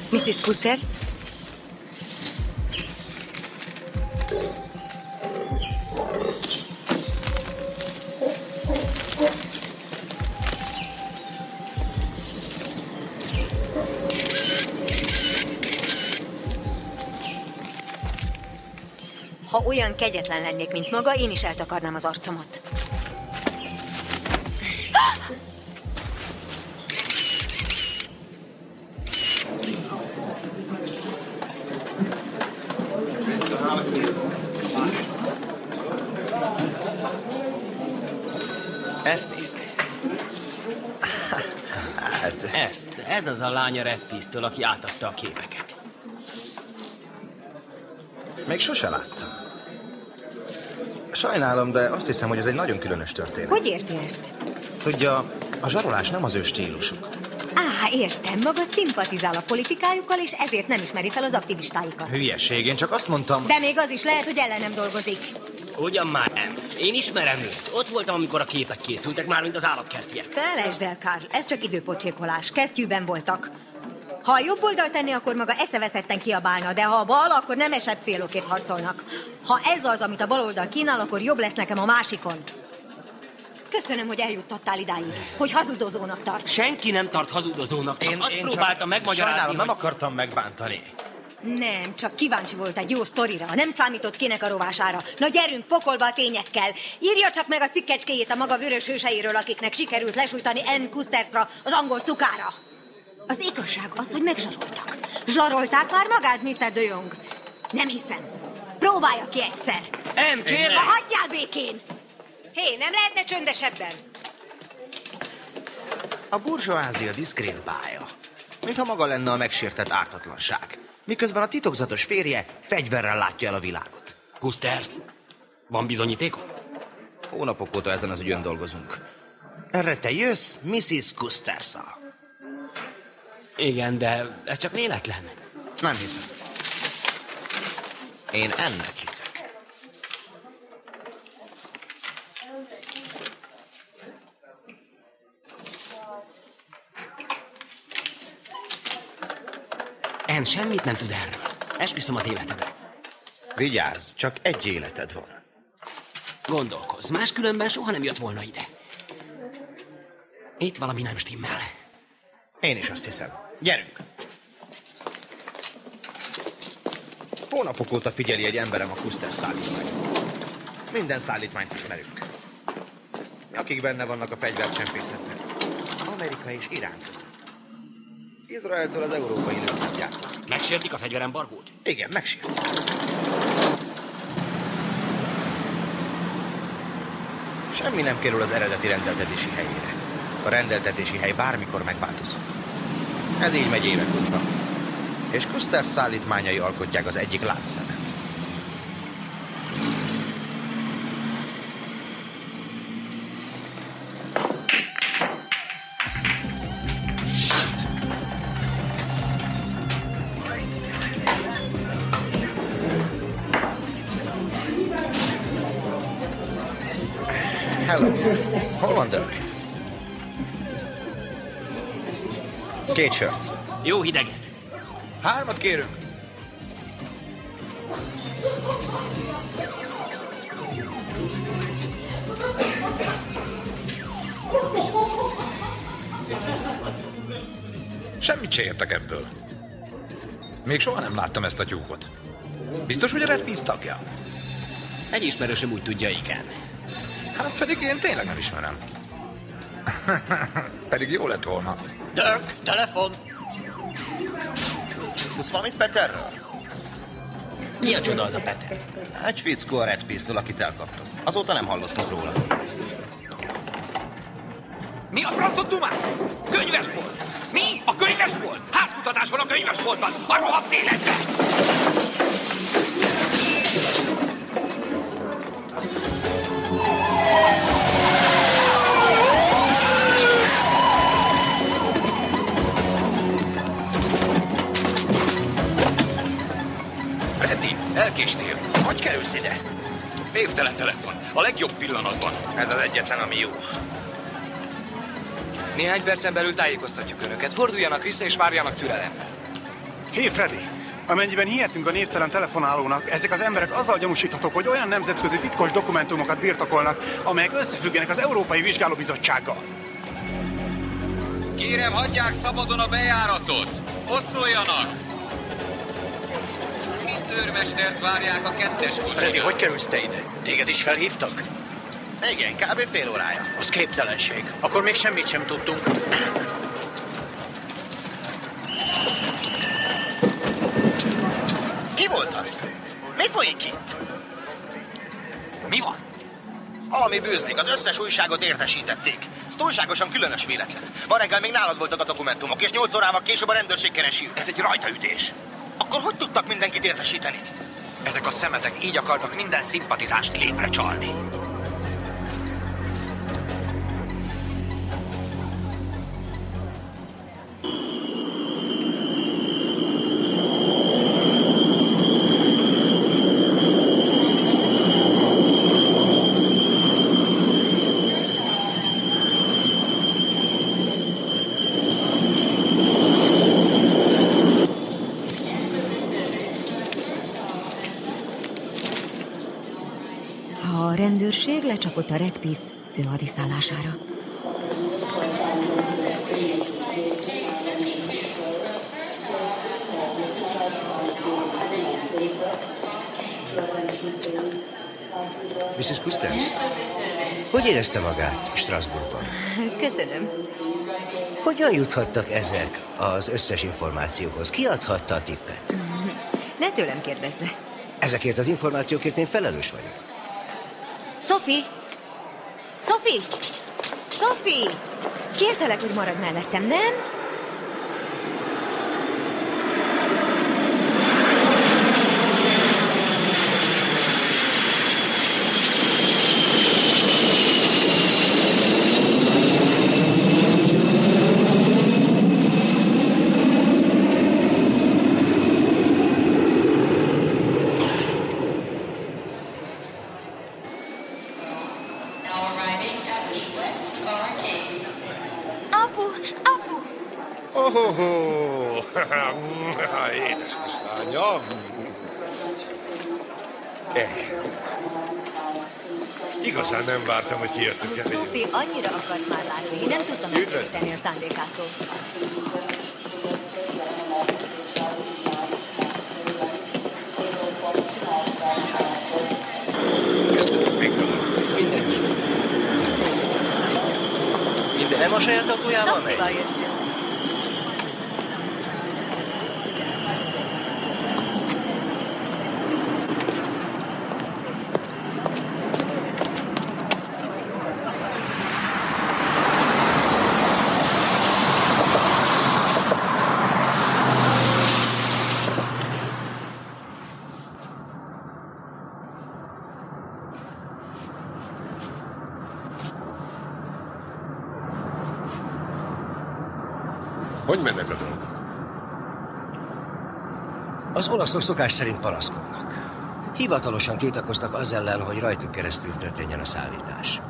S21: Mrs. Custers?
S7: Ha olyan kegyetlen lennék, mint maga, én is eltakarnám az arcomat.
S23: Ezt nézd. Ez az a lány a Red Peace-től, aki átadta a képeket.
S11: Még sose láttam. Sajnálom, de azt hiszem, hogy ez egy nagyon különös történet.
S7: Hogy érti ezt?
S11: Tudja, a zsarolás nem az ő stílusuk.
S7: Értem, maga szimpatizál a politikájukkal, és ezért nem ismeri fel az aktivistáikat.
S11: Hülyeség, én csak azt mondtam...
S7: De még az is lehet, hogy ellenem dolgozik.
S23: Ugyan már nem. Én ismerem őt. Ott voltam, amikor a képek készültek, már mint az állatkertiek.
S7: Felejtsd el, Karl, ez csak időpocsékolás. Kesztyűben voltak. Ha a jobb oldalt tenni, akkor maga eszeveszetten kiabálna, de ha a bal, akkor nemesebb célokért harcolnak. Ha ez az, amit a bal oldal kínál, akkor jobb lesz nekem a másikon. Köszönöm, hogy eljuttattál idáig, hogy hazudozónak tart.
S23: Senki nem tart hazudozónak, csak azt próbáltam megmagyarázni,
S11: sajnálom, nem akartam megbántani.
S7: Nem, csak kíváncsi volt egy jó sztorira. Nem számított kinek a rovására. Na gyerünk, pokolba a tényekkel. Írja csak meg a cikkecskéjét a maga vörös hőseiről, akiknek sikerült lesújtani Ann Custersra, az angol szukára. Az igazság az, hogy megzsaroltak. Zsarolták már magát, Mr. de Jong? Nem hiszem. Próbálja ki egyszer.
S23: Em, kérlek!
S7: Ha hagyjál békén! Hé, nem lehetne csöndesebben?
S11: A burzsóázia diszkrét bája. Mintha maga lenne a megsértett ártatlanság. Miközben a titokzatos férje fegyverrel látja el a világot.
S23: Custers, van bizonyítékod?
S11: Hónapok óta ezen az ügyön dolgozunk. Erre te jössz Mrs. Custers-szal.
S23: Igen, de ez csak véletlen.
S11: Nem hiszem. Én ennek hiszek.
S23: Ann semmit nem tud erről. Esküszöm az életemre.
S11: Vigyázz, csak egy életed van.
S23: Gondolkozz, máskülönben soha nem jött volna ide. Itt valami nem stimmel.
S11: Én is azt hiszem. Gyerünk! Hónapok óta figyeli egy emberem a Custer szállítmányt. Minden szállítmányt ismerünk. Akik benne vannak a fegyvercsempészetben. Amerika és Irán között. Izraeltől az európai lőszergyártók.
S23: Megsértik a fegyverembargót?
S11: Igen, megsértik. Semmi nem kerül az eredeti rendeltetési helyére. A rendeltetési hely bármikor megváltozhat. Ez így megy évek óta. És Custer szállítmányai alkotják az egyik láncszemet. Hello. Hol van Dirk? 2 sört.
S23: Jó hideget.
S6: 3 kérünk. Semmit se értek ebből. Még soha nem láttam ezt a tyúkot. Biztos, hogy a Red Peace tagja?
S23: Egy ismerősöm úgy tudja, igen.
S6: Hát pedig én tényleg nem ismerem. Pedig jó lett volna.
S23: Dirk, telefon!
S11: Tudsz valamit Peterről?
S23: Mi a csoda az a Peter?
S11: Egy fickó a Red Peace-től, akit elkaptak. Azóta nem hallottunk róla.
S6: Mi a francot dumálsz? Könyvesbolt! Mi? A könyvesbolt? Házkutatás van a könyvesboltban! A rohadt életben! Freddy, elkéstél.
S11: Hogy kerülsz ide?
S6: Névtelen telefon. A legjobb pillanatban.
S11: Ez az egyetlen, ami jó.
S13: Néhány percen belül tájékoztatjuk önöket. Forduljanak vissza és várjanak türelemben.
S5: Hé, Freddy! Amennyiben hihetünk a névtelen telefonálónak, ezek az emberek azzal gyanúsíthatók, hogy olyan nemzetközi titkos dokumentumokat birtokolnak, amelyek összefüggenek az Európai Vizsgálóbizottsággal.
S16: Kérem, hagyják szabadon a bejáratot! Osszoljanak! Smith őrmestert várják a 2-es kocsival.
S23: Freddy, hogy kerülsz te ide? Téged is felhívtak?
S11: Igen, kb. fél órája.
S23: Az képtelenség. Akkor még semmit sem tudtunk.
S11: Ki volt az? Mi folyik itt?
S6: Mi van?
S11: Valami bűzlik, az összes újságot értesítették. Túlságosan különös véletlen. Ma reggel még nálad voltak a dokumentumok, és 8 órával később a rendőrség keresi őt.
S6: Ez egy rajtaütés.
S11: Akkor hogy tudtak mindenkit értesíteni?
S6: Ezek a szemetek így akarnak minden szimpatizást lépre csalni.
S7: A rendőrség lecsapott a Red Peace főhadiszállására.
S24: Mrs. Custers, hogy érezte magát Strasbourgban?
S7: Köszönöm.
S24: Hogyan juthattak ezek az összes információkhoz? Ki adhatta a tippet?
S7: Ne tőlem kérdezze.
S24: Ezekért az információkért én felelős vagyok.
S7: Sophie! Sophie! Sophie! Kértelek, hogy maradj mellettem, nem?
S3: Édes kislányom.
S4: Igazán nem vártam, hogy kijöttök elé.
S7: Sophie annyira akart már látni, nem tudtam megkérdeni a szándékától.
S23: Köszönöm. Minden nem a saját autójával megy?
S7: Taxival jöttünk.
S4: Hogy mennek a dolgok?
S24: Az olaszok szokás szerint panaszkodnak. Hivatalosan tiltakoztak az ellen, hogy rajtuk keresztül történjen a szállítás.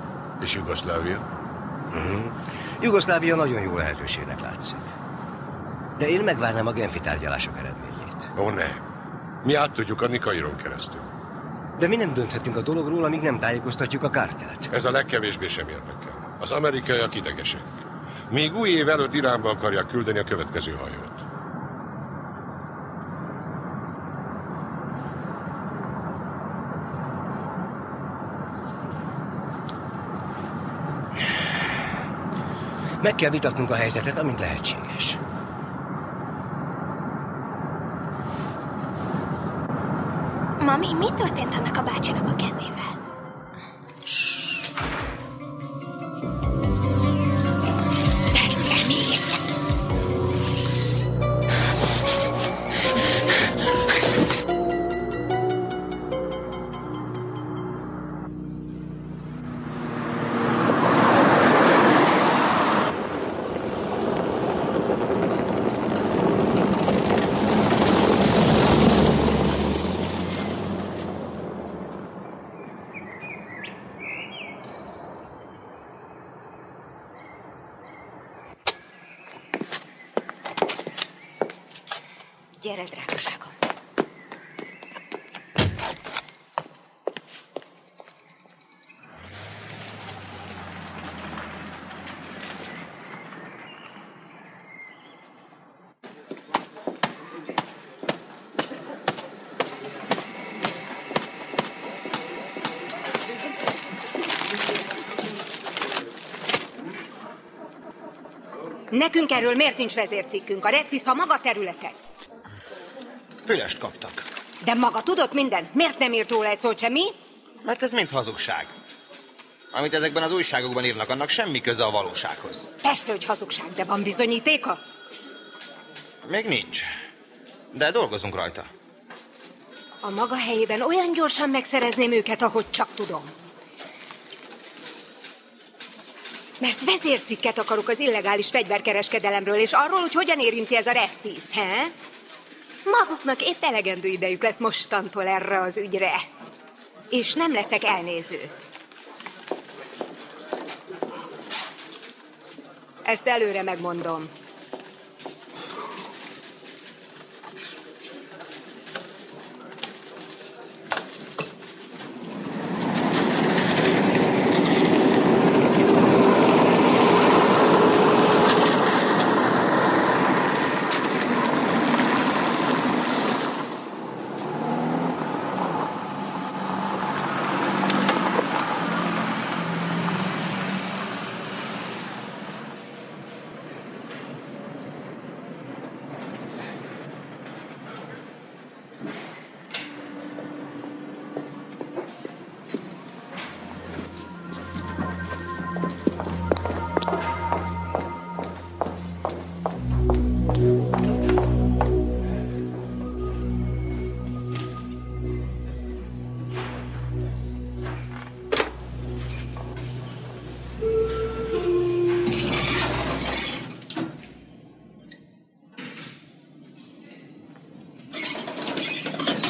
S4: És Jugoszlávia?
S24: Jugoszlávia nagyon jó lehetőségnek látszik. De én megvárnám a Genfi tárgyalások eredményét.
S4: Ó, ne. Mi át tudjuk adni Kairon keresztül.
S24: De mi nem dönthetünk a dologról, amíg nem tájékoztatjuk a kártelt.
S4: Ez a legkevésbé sem érdekel. Az amerikaiak idegesek. Még új év előtt Iránba akarják küldeni a következő hajót.
S24: Meg kell vitatnunk a helyzetet, amint lehetséges.
S10: Mami, mi történt annak a bácsinak a kezével?
S7: Gyere, drágaságom. Nekünk erről miért nincs vezércikkünk? A Red Peace a maga területe.
S11: Fülest kaptak.
S7: De maga tudott mindent? Miért nem írt róla egy szót sem, mi?
S11: Mert ez mind hazugság. Amit ezekben az újságokban írnak, annak semmi köze a valósághoz.
S7: Persze, hogy hazugság, de van bizonyítéka?
S11: Még nincs. De dolgozunk rajta.
S7: A maga helyében olyan gyorsan megszerezném őket, ahogy csak tudom. Mert vezércikket akarok az illegális fegyverkereskedelemről, és arról, hogy hogyan érinti ez a Red Peace, he? Maguknak épp elegendő idejük lesz mostantól erre az ügyre. És nem leszek elnéző. Ezt előre megmondom.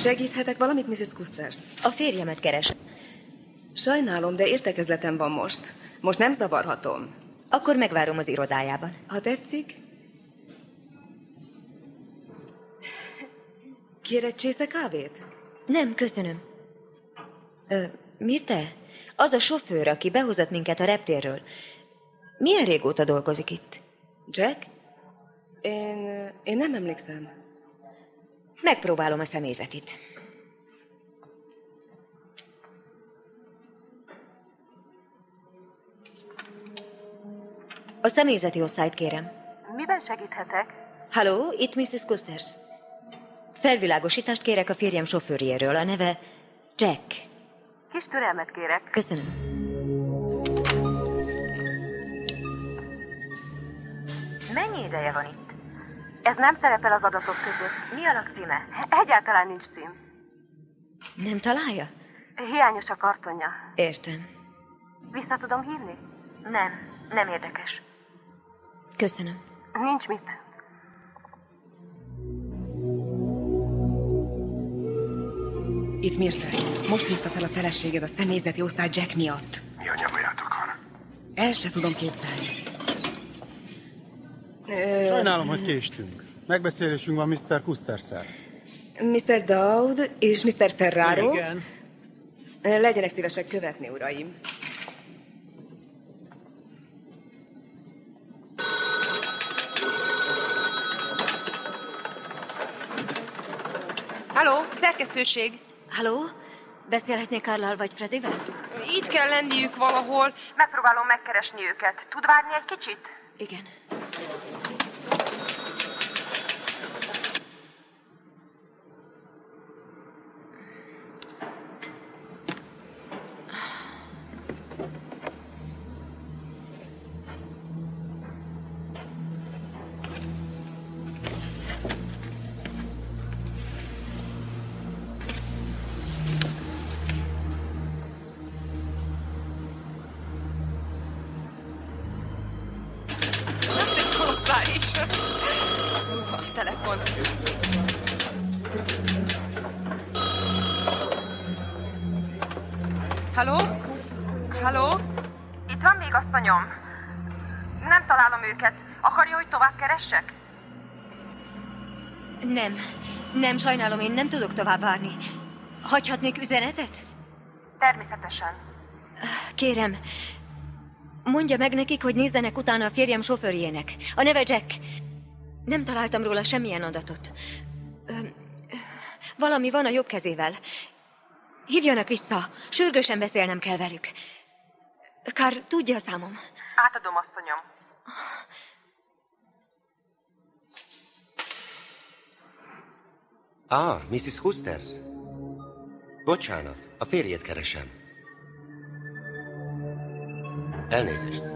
S22: Segíthetek valamit, Mrs. Custers?
S7: A férjemet keres.
S22: Sajnálom, de értekezletem van most. Most nem zavarhatom.
S7: Akkor megvárom az irodájában.
S22: Ha tetszik. Kér egy csésze kávét?
S7: Nem, köszönöm. Mirte? Az a sofőr, aki behozott minket a reptérről. Milyen régóta dolgozik itt?
S22: Jack? Én nem emlékszem.
S7: Megpróbálom a személyzetit. A személyzeti osztályt kérem.
S8: Miben segíthetek?
S7: Halló, itt Mrs. Custers. Felvilágosítást kérek a férjem sofőrjéről. A neve Jack.
S8: Kis türelmet kérek.
S7: Köszönöm. Mennyi ideje van itt?
S8: Ez nem szerepel az adatok között.
S7: Mi a lakcíme?
S8: Egyáltalán nincs cím.
S7: Nem találja?
S8: Hiányos a kartonja.
S7: Értem.
S8: Vissza tudom hívni?
S7: Nem érdekes. Köszönöm.
S8: Nincs mit.
S22: Itt Mirte. Most hívta fel a feleséged a személyzeti osztály Jack miatt.
S4: Mi a nyavaját akar?
S22: El se tudom képzelni.
S5: Sajnálom, hogy késtünk. Megbeszélésünk van Mr. Custers-szel.
S22: Mr. Dowd és Mr. Ferraro.
S15: Igen.
S22: Legyenek szívesek követni, uraim.
S12: Halló, szerkesztőség.
S7: Halló? Beszélhetnék Carlal vagy Fredivel?
S12: Itt kell lenniük valahol.
S8: Megpróbálom megkeresni őket. Tud várni egy kicsit?
S7: Igen.
S12: Telefon. Halló? Halló?
S8: Itt van még asszonyom. Nem találom őket. Akarja, hogy tovább keressek?
S7: Nem, sajnálom, én nem tudok tovább várni. Hagyhatnék üzenetet?
S8: Természetesen.
S7: Kérem, mondja meg nekik, hogy nézzenek utána a férjem sofőrjének. A neve Jack. Nem találtam róla semmilyen adatot. Valami van a jobb kezével. Hívjanak vissza. Sürgősen beszélnem kell velük. Kár, tudja a számom.
S8: Átadom, asszonyom.
S24: Mrs. Custers. Bocsánat, a férjét keresem. Elnézést.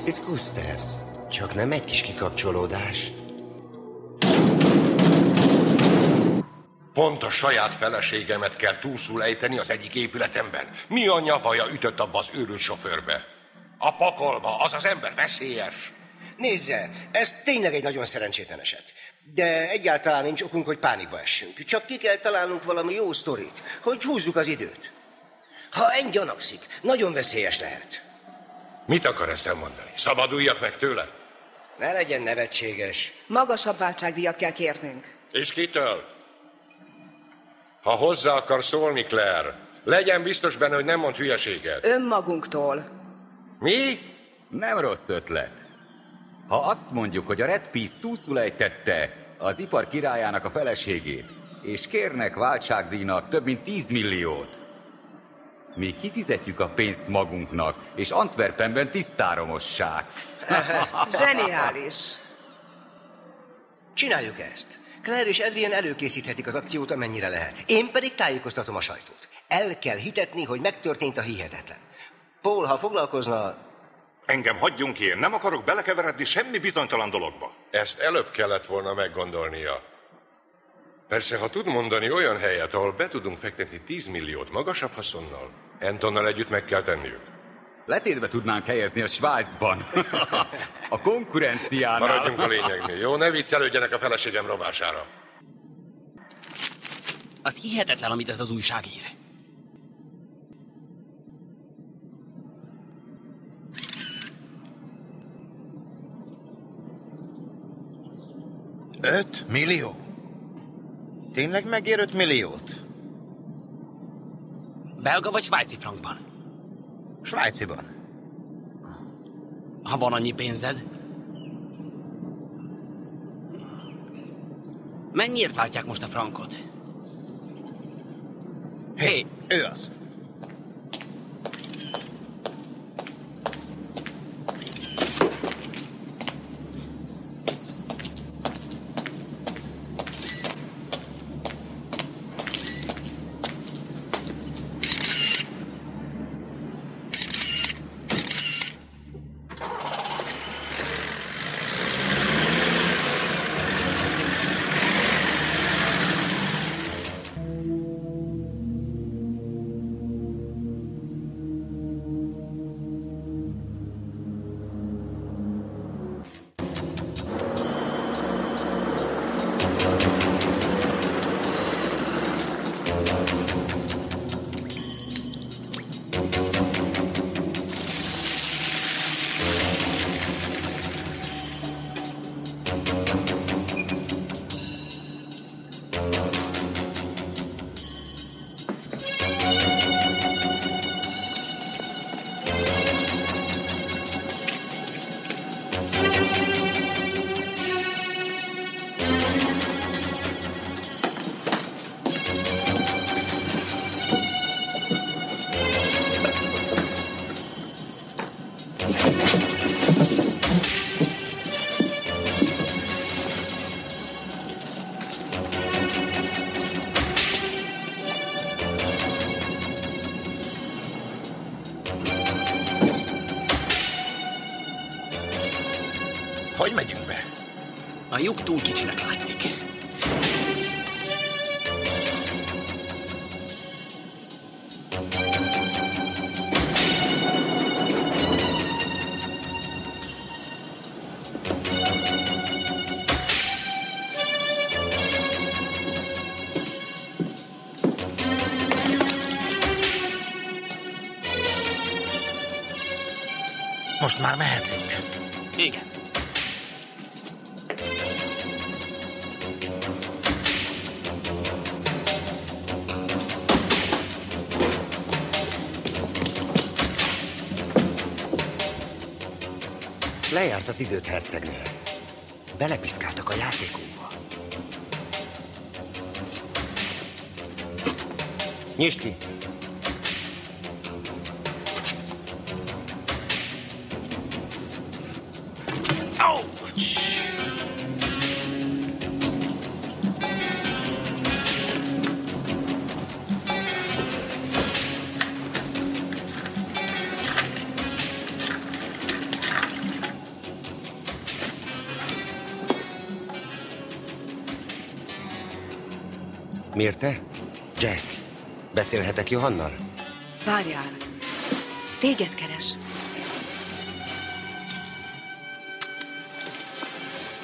S24: Mrs. Custers, csak nem egy kis kikapcsolódás.
S4: Pont a saját feleségemet kell túlszul ejteni az egyik épületemben. Mi a nyavaja ütött abba az őrült sofőrbe? A pokolba, az az ember veszélyes.
S24: Nézze, ez tényleg egy nagyon szerencsétlen eset. De egyáltalán nincs okunk, hogy pánikba essünk. Csak ki kell találnunk valami jó sztorit, hogy húzzuk az időt. Ha ennyi gyanakszik, nagyon veszélyes lehet.
S4: Mit akar ezzel mondani? Szabaduljak meg tőle?
S24: Ne legyen nevetséges.
S22: Magasabb váltságdíjat kell kérnünk.
S4: És kitől? Ha hozzá akar szólni, Claire, legyen biztos benne, hogy nem mond hülyeséget.
S22: Önmagunktól.
S4: Mi?
S1: Nem rossz ötlet. Ha azt mondjuk, hogy a Red Peace túlszul ejtette az ipar királyának a feleségét, és kérnek váltságdíjnak több mint 10 milliót, mi kifizetjük a pénzt magunknak, és Antwerpenben tisztára mossák.
S22: Zseniális.
S24: Csináljuk ezt. Claire és Adrian előkészíthetik az akciót, amennyire lehet. Én pedig tájékoztatom a sajtót. El kell hitetni, hogy megtörtént a hihetetlen. Paul, ha foglalkozna...
S3: Engem hagyjunk ki, én nem akarok belekeveredni semmi bizonytalan dologba.
S4: Ezt előbb kellett volna meggondolnia. Persze, ha tud mondani olyan helyet, ahol be tudunk fektetni 10 milliót magasabb haszonnal, Antonnal együtt meg kell tenniük.
S1: Letétbe tudnánk helyezni a Svájcban. A konkurenciánál.
S4: Maradjunk a lényegnél, jó? Ne viccelődjenek a feleségem rovására.
S23: Az hihetetlen, amit ez az újság ír.
S11: $5 millió? Tényleg megér 5 milliót?
S23: Belga vagy svájci frankban?
S11: Svájciban.
S23: Ha van annyi pénzed. Mennyiért váltják most a frankot?
S11: Hé, ő az. Hogy megyünk be?
S23: A lyuk túl kicsinek látszik.
S11: Most már mehetünk.
S23: Igen.
S24: Lejárt az időt, hercegnő. Belepiszkáltak a játékunkba. Nyisd ki! Mirte? Jack, beszélhetek Johannal?
S21: Várjál. Téged keres.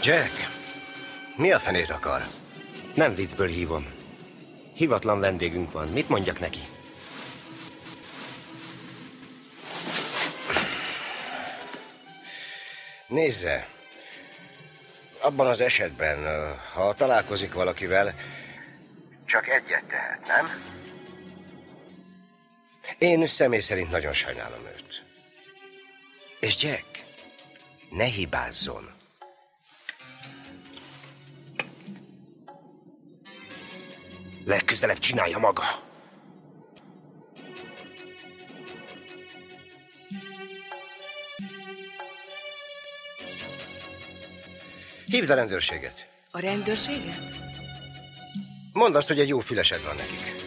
S24: Jack, mi a fenét akar? Nem viccből hívom. Hivatlan vendégünk van. Mit mondjak neki? Nézze, abban az esetben, ha találkozik valakivel, csak egyet tehet, nem? Én személy szerint nagyon sajnálom őt. És Jack, ne hibázzon. Legközelebb csinálja maga. Hívd a rendőrséget.
S21: A rendőrséget?
S24: Mondd azt, hogy egy jó fülesed van nekik.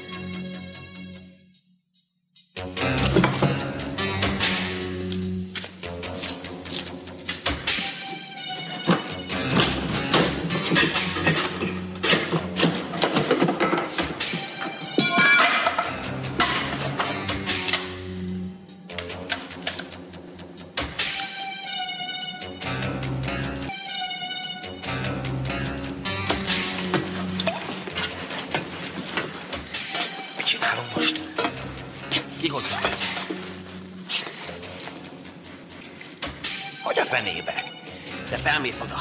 S23: Felmész oda.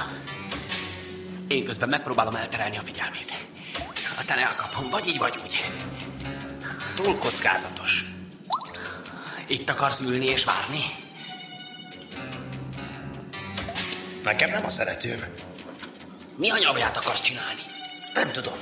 S23: Én közben megpróbálom elterelni a figyelmét. Aztán elkapom, vagy így, vagy úgy.
S2: Túl kockázatos.
S23: Itt akarsz ülni és várni?
S2: Nekem nem a szeretőm.
S23: Mi a nyavját akarsz csinálni?
S2: Nem tudom.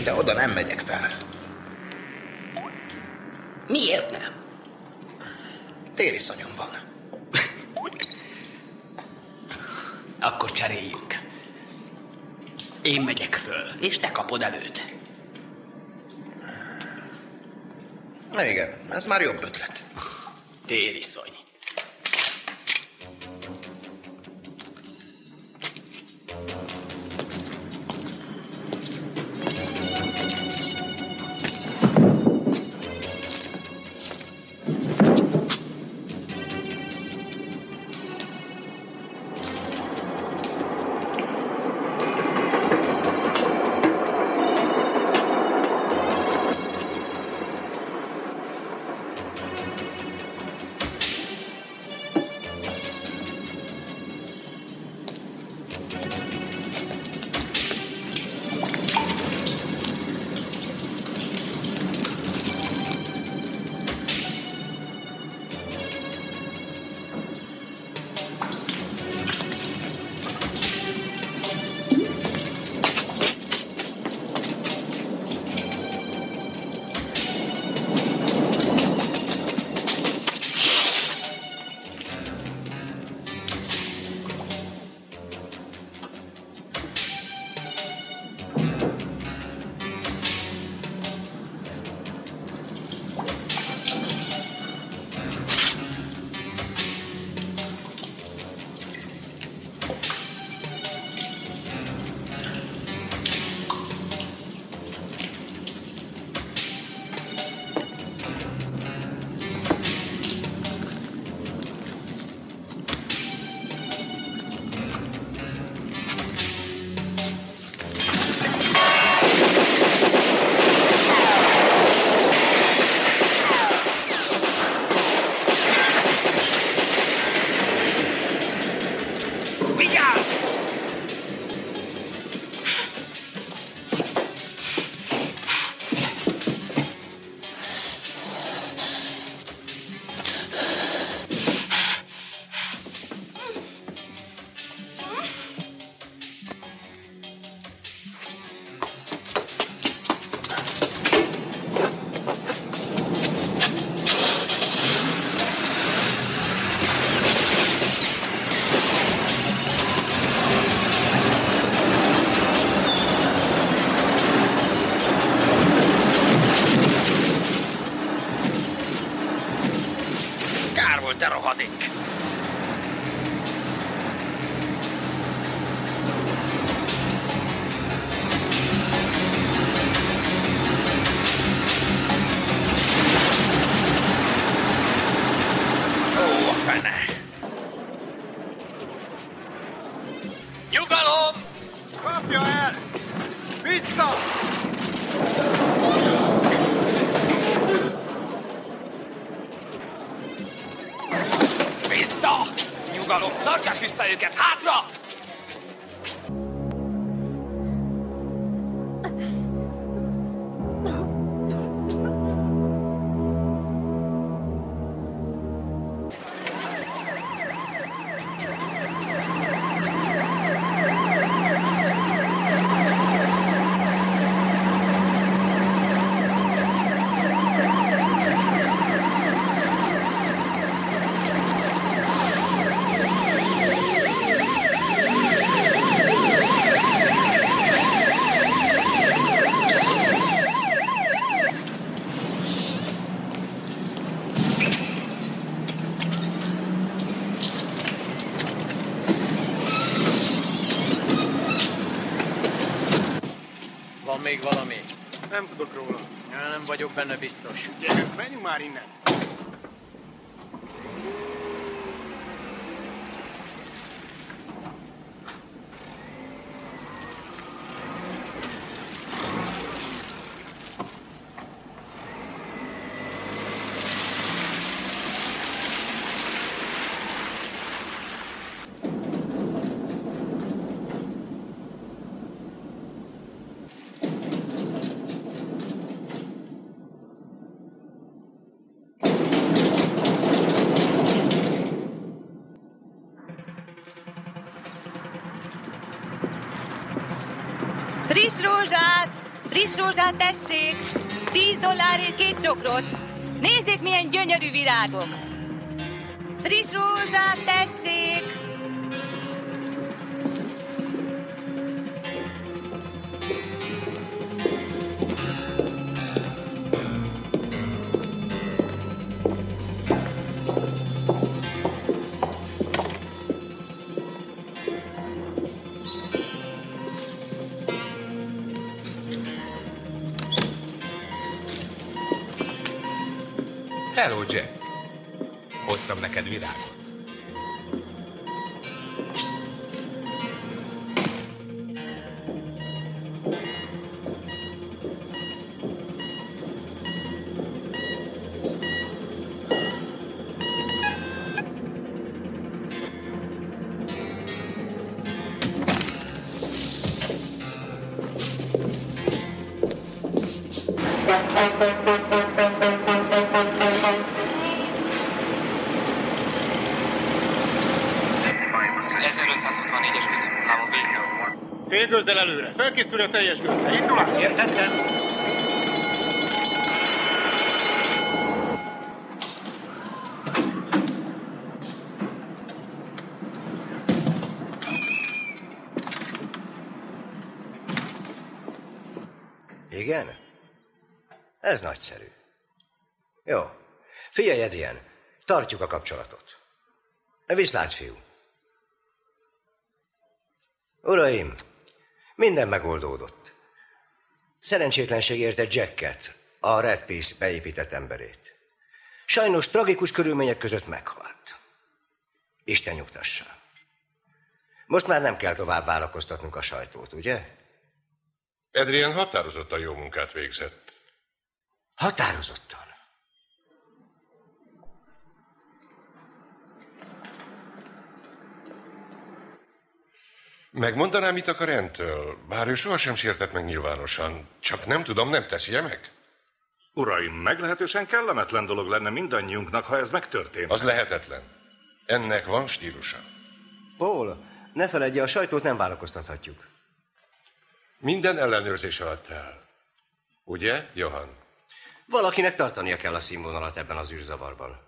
S2: De oda nem megyek fel.
S23: Miért nem?
S2: Tériszonyom van.
S23: Akkor cseréljünk. Én megyek föl, és te kapod előt.
S2: Na igen, ez már jobb ötlet.
S23: Tériszony.
S6: Vissza! Vissza! Nyugalom! Tartsás vissza őket! Hátra!
S9: Van még valami?
S5: Nem tudok róla.
S9: Ja, nem vagyok benne biztos.
S5: Gyerünk, menjünk már innen.
S21: Friss rózsát tessék! $10 2 csokrot! Nézzék, milyen gyönyörű virágok! Friss rózsát tessék!
S1: Hello, Jack. Hoztam neked virágot.
S13: Az 1564-es középullámon vétel.
S5: Félgőzzel előre. Felkészülj a teljes gőzre. Indulás.
S9: Értettem.
S24: Igen? Ez nagyszerű. Jó. Figyelj, Adrian, tartjuk a kapcsolatot. Viszlát, fiú. Uraim, minden megoldódott. Szerencsétlenség érte Jacket, a Red Peace beépített emberét. Sajnos tragikus körülmények között meghalt. Isten nyugtassa. Most már nem kell tovább várakoztatnunk a sajtót, ugye?
S4: Adrian határozottan jó munkát végzett.
S24: Határozottan?
S4: Megmondanám, mit akar Entől, bár ő sohasem sértett meg nyilvánosan. Csak nem tudom, nem teszi-e meg?
S3: Uraim, meglehetősen kellemetlen dolog lenne mindannyiunknak, ha ez megtörtént.
S4: Az lehetetlen. Ennek van stílusa.
S24: Paul, ne feledje, a sajtót nem várakoztathatjuk.
S4: Minden ellenőrzés alatt áll. Ugye, Johan?
S24: Valakinek tartania kell a színvonalat ebben az űrzavarban.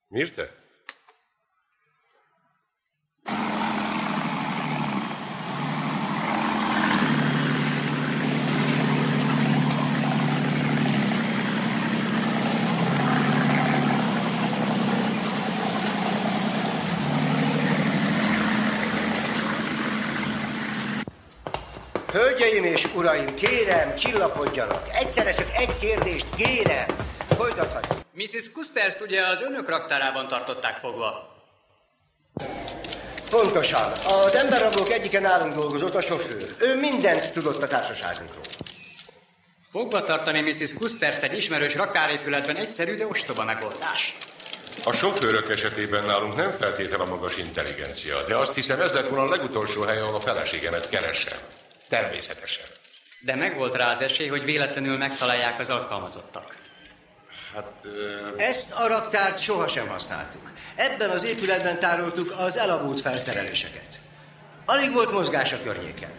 S4: Mirte?
S24: Hölgyeim és uraim, kérem, csillapodjanak. Egyszerre csak egy kérdést, kérem. Folytathatjuk.
S9: Mrs. Custerst ugye az önök raktárában tartották fogva?
S24: Pontosan. Az emberrablók egyike nálunk dolgozott, a sofőr. Ő mindent tudott a társaságunkról.
S17: Fogva tartani Mrs. Custerst egy ismerős raktárépületben egyszerű, de ostoba megoldás.
S4: A sofőrök esetében nálunk nem feltétel a magas intelligencia, de azt hiszem ez lett volna a legutolsó hely, ahol a feleségemet keresem. Természetesen.
S17: De megvolt rá az esély, hogy véletlenül megtalálják az alkalmazottak.
S4: Hát...
S24: Ezt a raktárt sohasem használtuk. Ebben az épületben tároltuk az elavult felszereléseket. Alig volt mozgás a környéken.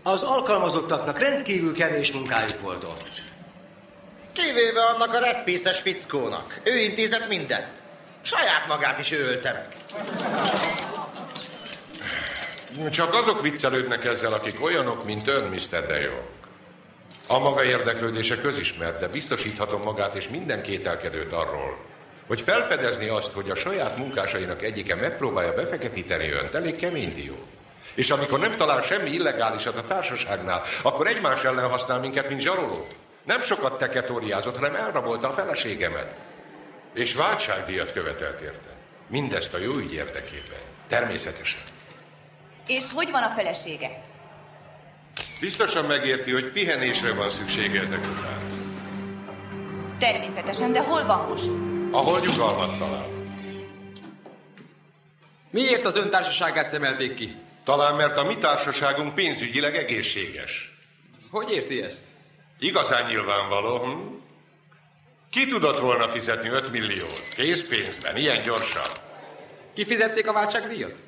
S24: Az alkalmazottaknak rendkívül kevés munkájuk volt ott.
S11: Kivéve annak a redpiece-es fickónak. Ő intézett mindent. Saját magát is ő ölte meg.
S4: Csak azok viccelődnek ezzel, akik olyanok, mint ön, Mr. De Jong. A maga érdeklődése közismert, de biztosíthatom magát és minden kételkedőt arról, hogy felfedezni azt, hogy a saját munkásainak egyike megpróbálja befeketíteni önt, elég kemény dió. És amikor nem talál semmi illegálisat a társaságnál, akkor egymás ellen használ minket, mint zsaroló. Nem sokat teketóriázott, hanem elrabolta a feleségemet. És váltságdíjat követelt érte. Mindezt a jó ügy érdekében. Természetesen.
S18: És hogy van a felesége?
S4: Biztosan megérti, hogy pihenésre van szüksége ezek után.
S18: Természetesen, de hol van most?
S4: Ahol nyugalmat talál.
S6: Miért az ön társaságát szemelték ki?
S4: Talán mert a mi társaságunk pénzügyileg egészséges.
S6: Hogy érti ezt?
S4: Igazán nyilvánvaló, Ki tudott volna fizetni 5 milliót? Készpénzben, ilyen gyorsan.
S6: Kifizették a váltságdíjat?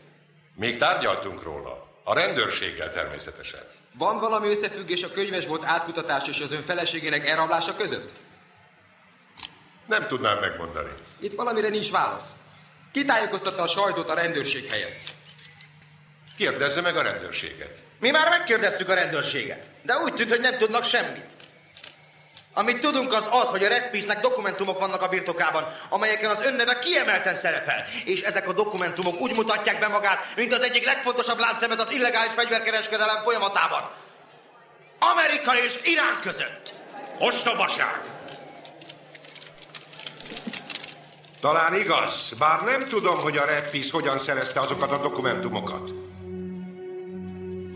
S4: Még tárgyaltunk róla. A rendőrséggel természetesen.
S6: Van valami összefüggés a könyvesbolt átkutatás és az ön feleségének elrablása között?
S4: Nem tudnám megmondani.
S6: Itt valamire nincs válasz. Ki tájékoztatta a sajtót a rendőrség helyett?
S4: Kérdezze meg a rendőrséget.
S11: Mi már megkérdeztük a rendőrséget, de úgy tűnt, hogy nem tudnak semmit. Amit tudunk az, hogy a redpiece-nek dokumentumok vannak a birtokában, amelyeken az önneve kiemelten szerepel. És ezek a dokumentumok úgy mutatják be magát, mint az egyik legfontosabb láncszemet az illegális fegyverkereskedelem folyamatában. Amerika és Irán között. Ostobaság!
S4: Talán igaz, bár nem tudom, hogy a redpiece hogyan szerezte azokat a dokumentumokat.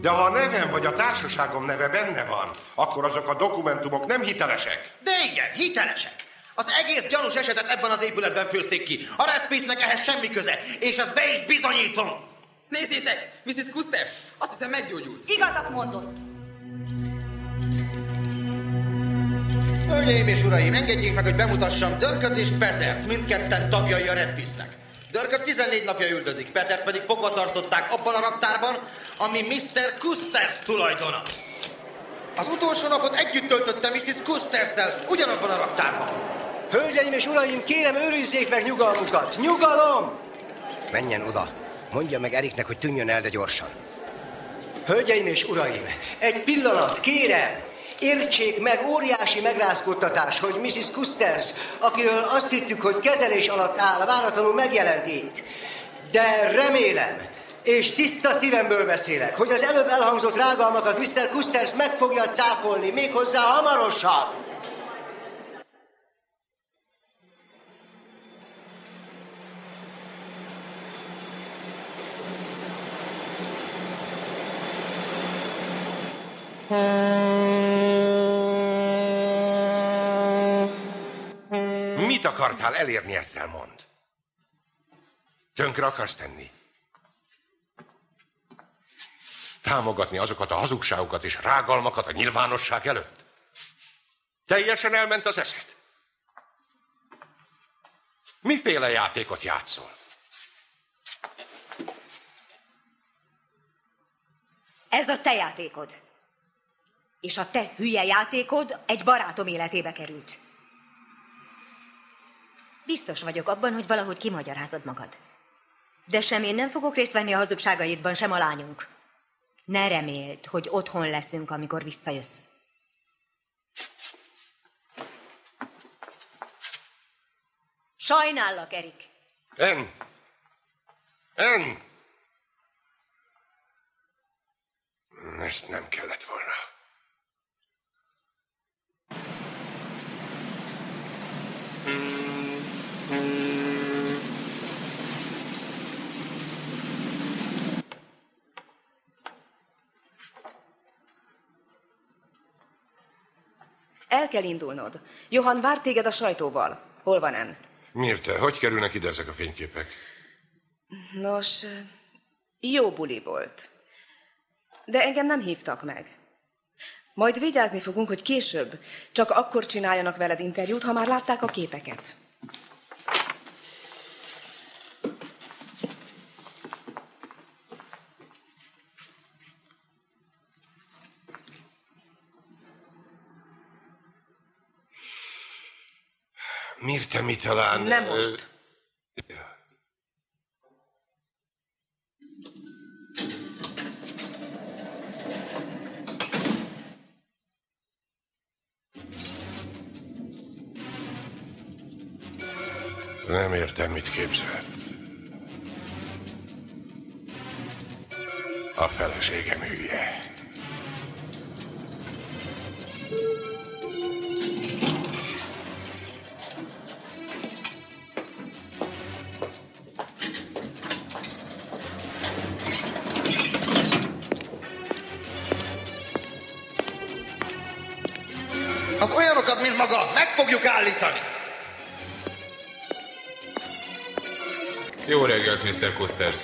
S4: De ha a nevem vagy a társaságom neve benne van, akkor azok a dokumentumok nem hitelesek.
S11: De igen, hitelesek. Az egész gyanús esetet ebben az épületben főzték ki. A redpiece-nek ehhez semmi köze, és ezt be is bizonyítom.
S6: Nézzétek, Mrs. Custers, azt hiszem meggyógyult.
S18: Igazat mondott.
S11: Hölgyeim és uraim, engedjék meg, hogy bemutassam Dörköt és Petert, mindketten tagjai a redpiece-nek. Dörköt 14 napja üldözik, Petert pedig fogva tartották abban a raktárban, ami Mr. Custers tulajdona. Az utolsó napot együtt töltötte Mrs. Custers-szel, ugyanabban a raktárban.
S24: Hölgyeim és uraim, kérem, őrizzék meg nyugalmukat! Nyugalom! Menjen oda. Mondja meg Eriknek, hogy tűnjön el, de gyorsan. Hölgyeim és uraim, egy pillanat, kérem! Értsék meg, óriási megrázkódtatás, hogy Mrs. Custers, akiről azt hittük, hogy kezelés alatt áll, váratlanul megjelent itt. De remélem, és tiszta szívemből beszélek, hogy az előbb elhangzott rágalmakat Mr. Custers meg fogja cáfolni, méghozzá hamarosan.
S4: Mit akartál elérni ezzel, mond? Tönkre akarsz tenni? Támogatni azokat a hazugságokat és rágalmakat a nyilvánosság előtt? Teljesen elment az eszed? Miféle játékot játszol?
S7: Ez a te játékod. És a te hülye játékod egy barátom életébe került. Biztos vagyok abban, hogy valahogy kimagyarázod magad. De sem én nem fogok részt venni a hazugságaidban, sem a lányunk. Ne reméld, hogy otthon leszünk, amikor visszajössz. Sajnállak, Erik.
S4: En! Ezt nem kellett volna.
S22: El kell indulnod. Johan vár téged a sajtóval. Hol van Ann?
S4: Mirte, hogy kerülnek ide ezek a fényképek?
S22: Nos, jó buli volt. De engem nem hívtak meg. Majd vigyázni fogunk, hogy később csak akkor csináljanak veled interjút, ha már látták a képeket.
S4: Mirte, mi talán...
S22: Nem most.
S4: Nem értem, mit képzelt. A feleségem hülye.
S11: Az olyanokat, mint maga, meg fogjuk állítani!
S4: Jó reggelt, Mr. Custers.